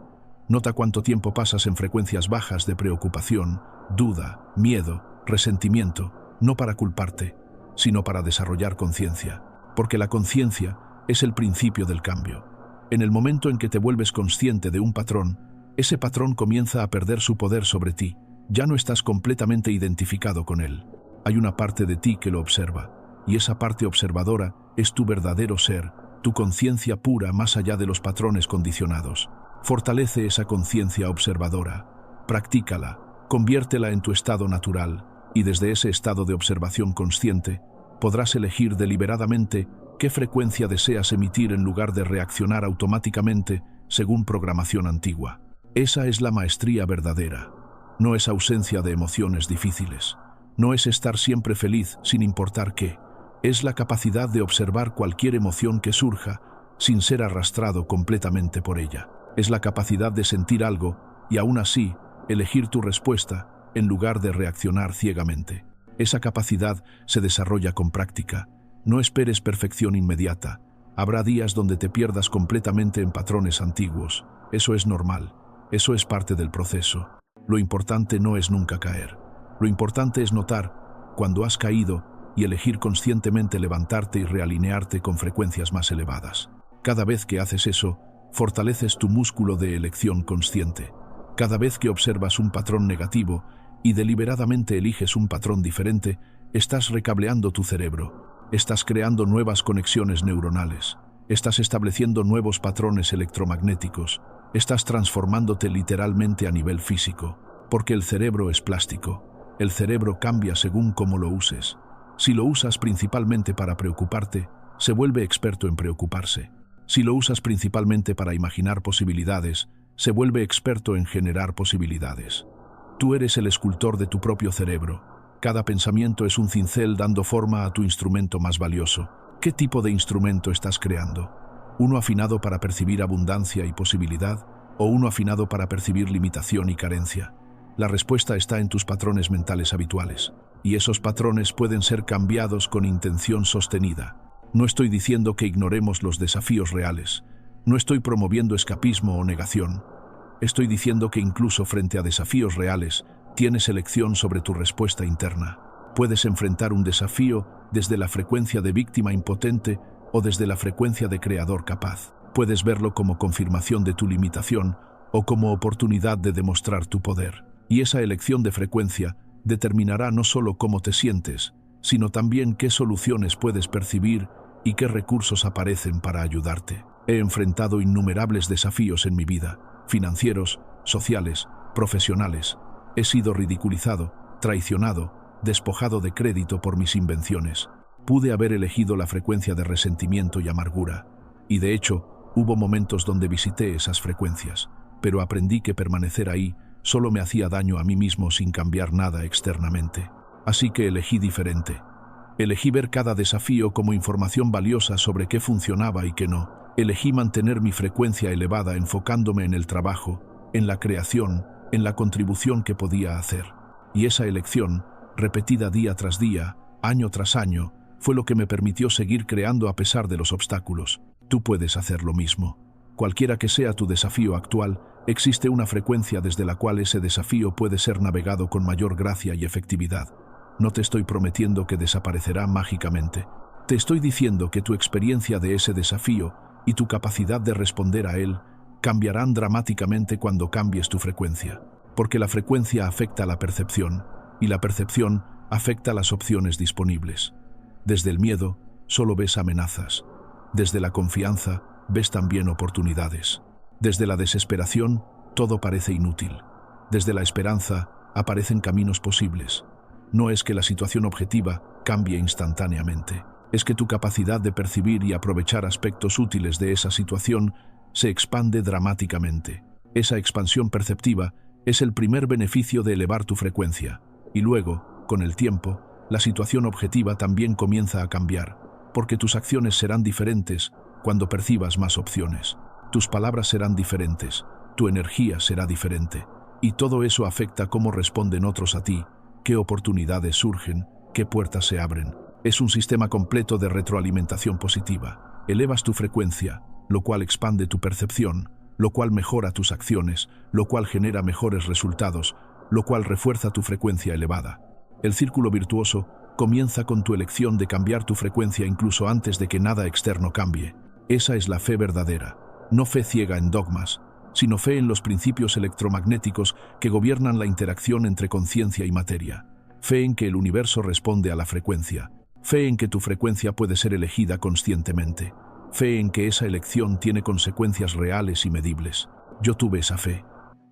Nota cuánto tiempo pasas en frecuencias bajas de preocupación, duda, miedo, resentimiento, no para culparte, sino para desarrollar conciencia. Porque la conciencia es el principio del cambio. En el momento en que te vuelves consciente de un patrón, ese patrón comienza a perder su poder sobre ti. Ya no estás completamente identificado con él. Hay una parte de ti que lo observa. Y esa parte observadora es tu verdadero ser, tu conciencia pura más allá de los patrones condicionados. Fortalece esa conciencia observadora, practícala, conviértela en tu estado natural, y desde ese estado de observación consciente, podrás elegir deliberadamente qué frecuencia deseas emitir en lugar de reaccionar automáticamente según programación antigua. Esa es la maestría verdadera. No es ausencia de emociones difíciles. No es estar siempre feliz sin importar qué. Es la capacidad de observar cualquier emoción que surja sin ser arrastrado completamente por ella. Es la capacidad de sentir algo y aún así elegir tu respuesta en lugar de reaccionar ciegamente. Esa capacidad se desarrolla con práctica. No esperes perfección inmediata. Habrá días donde te pierdas completamente en patrones antiguos. Eso es normal. Eso es parte del proceso. Lo importante no es nunca caer. Lo importante es notar cuando has caído y elegir conscientemente levantarte y realinearte con frecuencias más elevadas. Cada vez que haces eso, fortaleces tu músculo de elección consciente. Cada vez que observas un patrón negativo y deliberadamente eliges un patrón diferente, estás recableando tu cerebro. Estás creando nuevas conexiones neuronales. Estás estableciendo nuevos patrones electromagnéticos. Estás transformándote literalmente a nivel físico. Porque el cerebro es plástico. El cerebro cambia según cómo lo uses. Si lo usas principalmente para preocuparte, se vuelve experto en preocuparse. Si lo usas principalmente para imaginar posibilidades, se vuelve experto en generar posibilidades. Tú eres el escultor de tu propio cerebro. Cada pensamiento es un cincel dando forma a tu instrumento más valioso. ¿Qué tipo de instrumento estás creando? ¿Uno afinado para percibir abundancia y posibilidad? ¿O uno afinado para percibir limitación y carencia? La respuesta está en tus patrones mentales habituales. Y esos patrones pueden ser cambiados con intención sostenida. No estoy diciendo que ignoremos los desafíos reales. No estoy promoviendo escapismo o negación. Estoy diciendo que incluso frente a desafíos reales, tienes elección sobre tu respuesta interna. Puedes enfrentar un desafío desde la frecuencia de víctima impotente o desde la frecuencia de creador capaz. Puedes verlo como confirmación de tu limitación o como oportunidad de demostrar tu poder. Y esa elección de frecuencia determinará no solo cómo te sientes, sino también qué soluciones puedes percibir y qué recursos aparecen para ayudarte. He enfrentado innumerables desafíos en mi vida, financieros, sociales, profesionales. He sido ridiculizado, traicionado, despojado de crédito por mis invenciones. Pude haber elegido la frecuencia de resentimiento y amargura, y de hecho, hubo momentos donde visité esas frecuencias, pero aprendí que permanecer ahí solo me hacía daño a mí mismo sin cambiar nada externamente. Así que elegí diferente. Elegí ver cada desafío como información valiosa sobre qué funcionaba y qué no. Elegí mantener mi frecuencia elevada enfocándome en el trabajo, en la creación, en la contribución que podía hacer. Y esa elección, repetida día tras día, año tras año, fue lo que me permitió seguir creando a pesar de los obstáculos. Tú puedes hacer lo mismo. Cualquiera que sea tu desafío actual, existe una frecuencia desde la cual ese desafío puede ser navegado con mayor gracia y efectividad. No te estoy prometiendo que desaparecerá mágicamente. Te estoy diciendo que tu experiencia de ese desafío y tu capacidad de responder a él cambiarán dramáticamente cuando cambies tu frecuencia. Porque la frecuencia afecta a la percepción, y la percepción afecta a las opciones disponibles. Desde el miedo, solo ves amenazas. Desde la confianza, ves también oportunidades. Desde la desesperación, todo parece inútil. Desde la esperanza, aparecen caminos posibles. No es que la situación objetiva cambie instantáneamente. Es que tu capacidad de percibir y aprovechar aspectos útiles de esa situación se expande dramáticamente. Esa expansión perceptiva es el primer beneficio de elevar tu frecuencia. Y luego, con el tiempo, la situación objetiva también comienza a cambiar, porque tus acciones serán diferentes cuando percibas más opciones. Tus palabras serán diferentes, tu energía será diferente, y todo eso afecta cómo responden otros a ti, qué oportunidades surgen, qué puertas se abren. Es un sistema completo de retroalimentación positiva. Elevas tu frecuencia, lo cual expande tu percepción, lo cual mejora tus acciones, lo cual genera mejores resultados, lo cual refuerza tu frecuencia elevada. El círculo virtuoso comienza con tu elección de cambiar tu frecuencia incluso antes de que nada externo cambie. Esa es la fe verdadera, no fe ciega en dogmas, sino fe en los principios electromagnéticos que gobiernan la interacción entre conciencia y materia. Fe en que el universo responde a la frecuencia. Fe en que tu frecuencia puede ser elegida conscientemente. Fe en que esa elección tiene consecuencias reales y medibles. Yo tuve esa fe.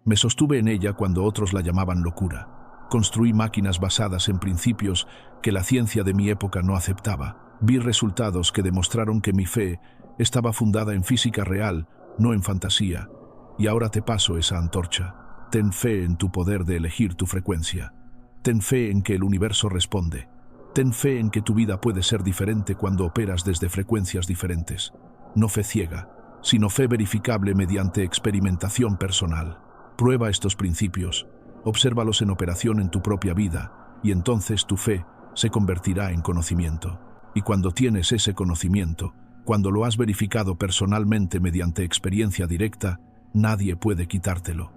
Me sostuve en ella cuando otros la llamaban locura. Construí máquinas basadas en principios que la ciencia de mi época no aceptaba. Vi resultados que demostraron que mi fe estaba fundada en física real, no en fantasía. Y ahora te paso esa antorcha. Ten fe en tu poder de elegir tu frecuencia. Ten fe en que el universo responde. Ten fe en que tu vida puede ser diferente cuando operas desde frecuencias diferentes. No fe ciega, sino fe verificable mediante experimentación personal. Prueba estos principios, obsérvalos en operación en tu propia vida, y entonces tu fe se convertirá en conocimiento. Y cuando tienes ese conocimiento, cuando lo has verificado personalmente mediante experiencia directa, nadie puede quitártelo.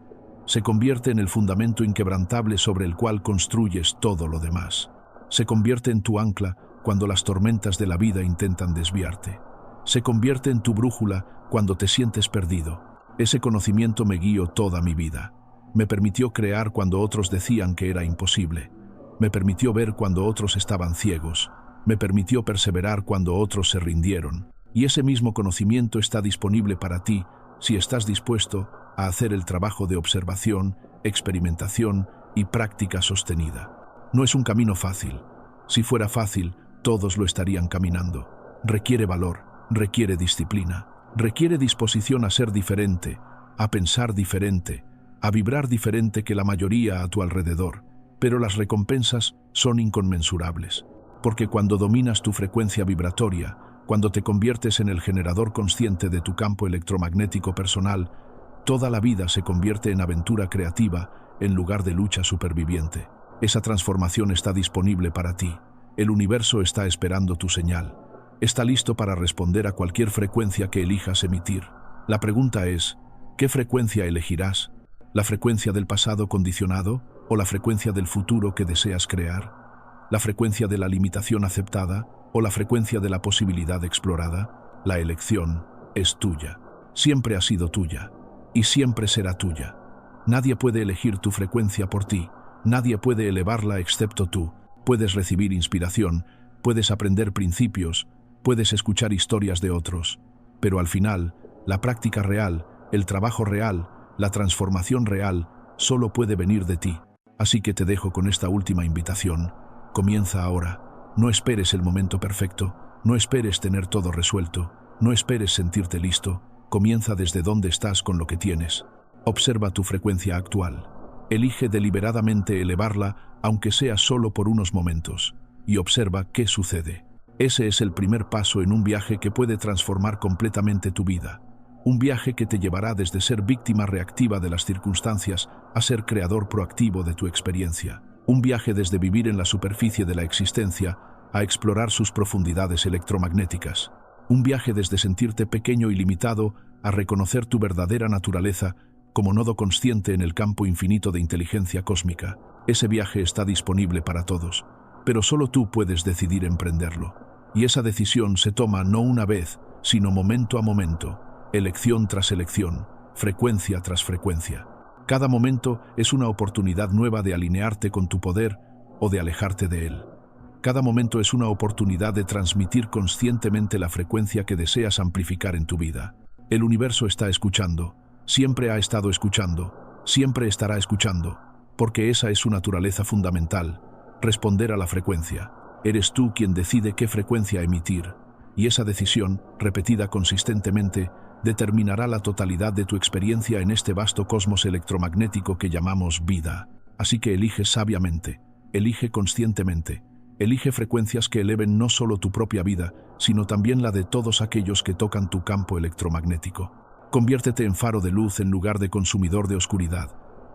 Se convierte en el fundamento inquebrantable sobre el cual construyes todo lo demás. Se convierte en tu ancla cuando las tormentas de la vida intentan desviarte. Se convierte en tu brújula cuando te sientes perdido. Ese conocimiento me guió toda mi vida. Me permitió crear cuando otros decían que era imposible. Me permitió ver cuando otros estaban ciegos. Me permitió perseverar cuando otros se rindieron. Y ese mismo conocimiento está disponible para ti si estás dispuesto a hacer el trabajo de observación, experimentación y práctica sostenida. No es un camino fácil. Si fuera fácil, todos lo estarían caminando. Requiere valor, requiere disciplina, requiere disposición a ser diferente, a pensar diferente, a vibrar diferente que la mayoría a tu alrededor. Pero las recompensas son inconmensurables. Porque cuando dominas tu frecuencia vibratoria, cuando te conviertes en el generador consciente de tu campo electromagnético personal, toda la vida se convierte en aventura creativa en lugar de lucha superviviente. Esa transformación está disponible para ti. El universo está esperando tu señal. Está listo para responder a cualquier frecuencia que elijas emitir. La pregunta es, ¿qué frecuencia elegirás? ¿La frecuencia del pasado condicionado o la frecuencia del futuro que deseas crear? ¿La frecuencia de la limitación aceptada o la frecuencia de la posibilidad explorada? La elección es tuya. Siempre ha sido tuya y siempre será tuya. Nadie puede elegir tu frecuencia por ti. Nadie puede elevarla excepto tú. Puedes recibir inspiración, puedes aprender principios, puedes escuchar historias de otros, pero al final, la práctica real, el trabajo real, la transformación real, solo puede venir de ti. Así que te dejo con esta última invitación. Comienza ahora. No esperes el momento perfecto, no esperes tener todo resuelto, no esperes sentirte listo. Comienza desde donde estás con lo que tienes. Observa tu frecuencia actual. Elige deliberadamente elevarla, aunque sea solo por unos momentos, y observa qué sucede. Ese es el primer paso en un viaje que puede transformar completamente tu vida. Un viaje que te llevará desde ser víctima reactiva de las circunstancias a ser creador proactivo de tu experiencia. Un viaje desde vivir en la superficie de la existencia a explorar sus profundidades electromagnéticas. Un viaje desde sentirte pequeño y limitado a reconocer tu verdadera naturaleza como nodo consciente en el campo infinito de inteligencia cósmica. Ese viaje está disponible para todos, pero solo tú puedes decidir emprenderlo. Y esa decisión se toma no una vez, sino momento a momento, elección tras elección, frecuencia tras frecuencia. Cada momento es una oportunidad nueva de alinearte con tu poder o de alejarte de él. Cada momento es una oportunidad de transmitir conscientemente la frecuencia que deseas amplificar en tu vida. El universo está escuchando, siempre ha estado escuchando, siempre estará escuchando, porque esa es su naturaleza fundamental, responder a la frecuencia. Eres tú quien decide qué frecuencia emitir, y esa decisión, repetida consistentemente, determinará la totalidad de tu experiencia en este vasto cosmos electromagnético que llamamos vida. Así que elige sabiamente, elige conscientemente, elige frecuencias que eleven no solo tu propia vida, sino también la de todos aquellos que tocan tu campo electromagnético. Conviértete en faro de luz en lugar de consumidor de oscuridad.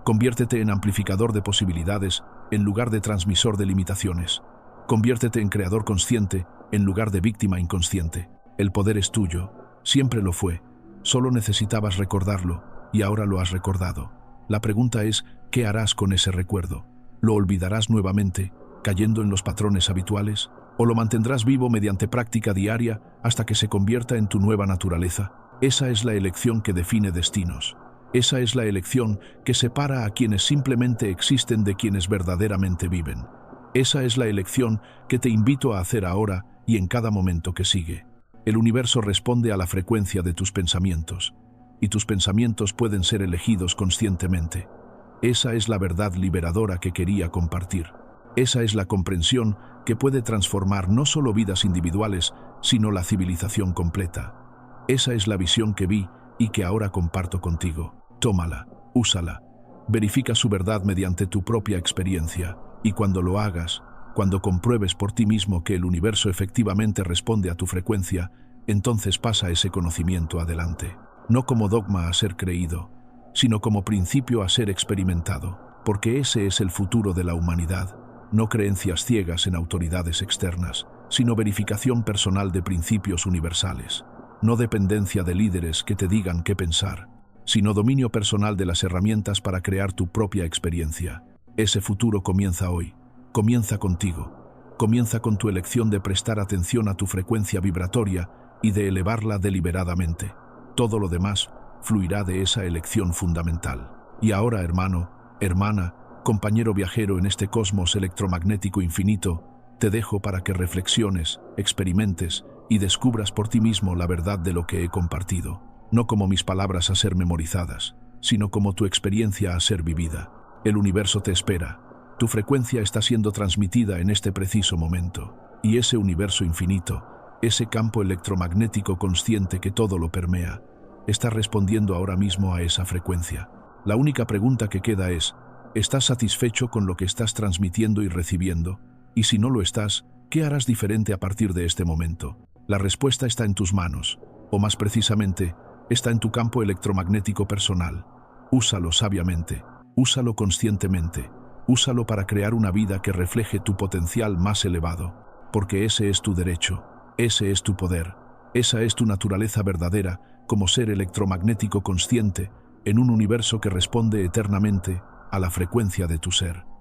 Conviértete en amplificador de posibilidades en lugar de transmisor de limitaciones. Conviértete en creador consciente en lugar de víctima inconsciente. El poder es tuyo, siempre lo fue. Solo necesitabas recordarlo y ahora lo has recordado. La pregunta es, ¿qué harás con ese recuerdo? ¿Lo olvidarás nuevamente, cayendo en los patrones habituales? ¿O lo mantendrás vivo mediante práctica diaria hasta que se convierta en tu nueva naturaleza? Esa es la elección que define destinos. Esa es la elección que separa a quienes simplemente existen de quienes verdaderamente viven. Esa es la elección que te invito a hacer ahora y en cada momento que sigue. El universo responde a la frecuencia de tus pensamientos, y tus pensamientos pueden ser elegidos conscientemente. Esa es la verdad liberadora que quería compartir. Esa es la comprensión que puede transformar no solo vidas individuales, sino la civilización completa. Esa es la visión que vi y que ahora comparto contigo. Tómala, úsala, verifica su verdad mediante tu propia experiencia, y cuando lo hagas, cuando compruebes por ti mismo que el universo efectivamente responde a tu frecuencia, entonces pasa ese conocimiento adelante. No como dogma a ser creído, sino como principio a ser experimentado, porque ese es el futuro de la humanidad. No creencias ciegas en autoridades externas, sino verificación personal de principios universales. No dependencia de líderes que te digan qué pensar, sino dominio personal de las herramientas para crear tu propia experiencia. Ese futuro comienza hoy. Comienza contigo. Comienza con tu elección de prestar atención a tu frecuencia vibratoria y de elevarla deliberadamente. Todo lo demás fluirá de esa elección fundamental. Y ahora, hermano, hermana, compañero viajero en este cosmos electromagnético infinito, te dejo para que reflexiones, experimentes y descubras por ti mismo la verdad de lo que he compartido. No como mis palabras a ser memorizadas, sino como tu experiencia a ser vivida. El universo te espera. Tu frecuencia está siendo transmitida en este preciso momento, y ese universo infinito, ese campo electromagnético consciente que todo lo permea, está respondiendo ahora mismo a esa frecuencia. La única pregunta que queda es, ¿estás satisfecho con lo que estás transmitiendo y recibiendo? Y si no lo estás, ¿qué harás diferente a partir de este momento? La respuesta está en tus manos, o más precisamente, está en tu campo electromagnético personal. Úsalo sabiamente, úsalo conscientemente. Úsalo para crear una vida que refleje tu potencial más elevado, porque ese es tu derecho, ese es tu poder, esa es tu naturaleza verdadera como ser electromagnético consciente en un universo que responde eternamente a la frecuencia de tu ser.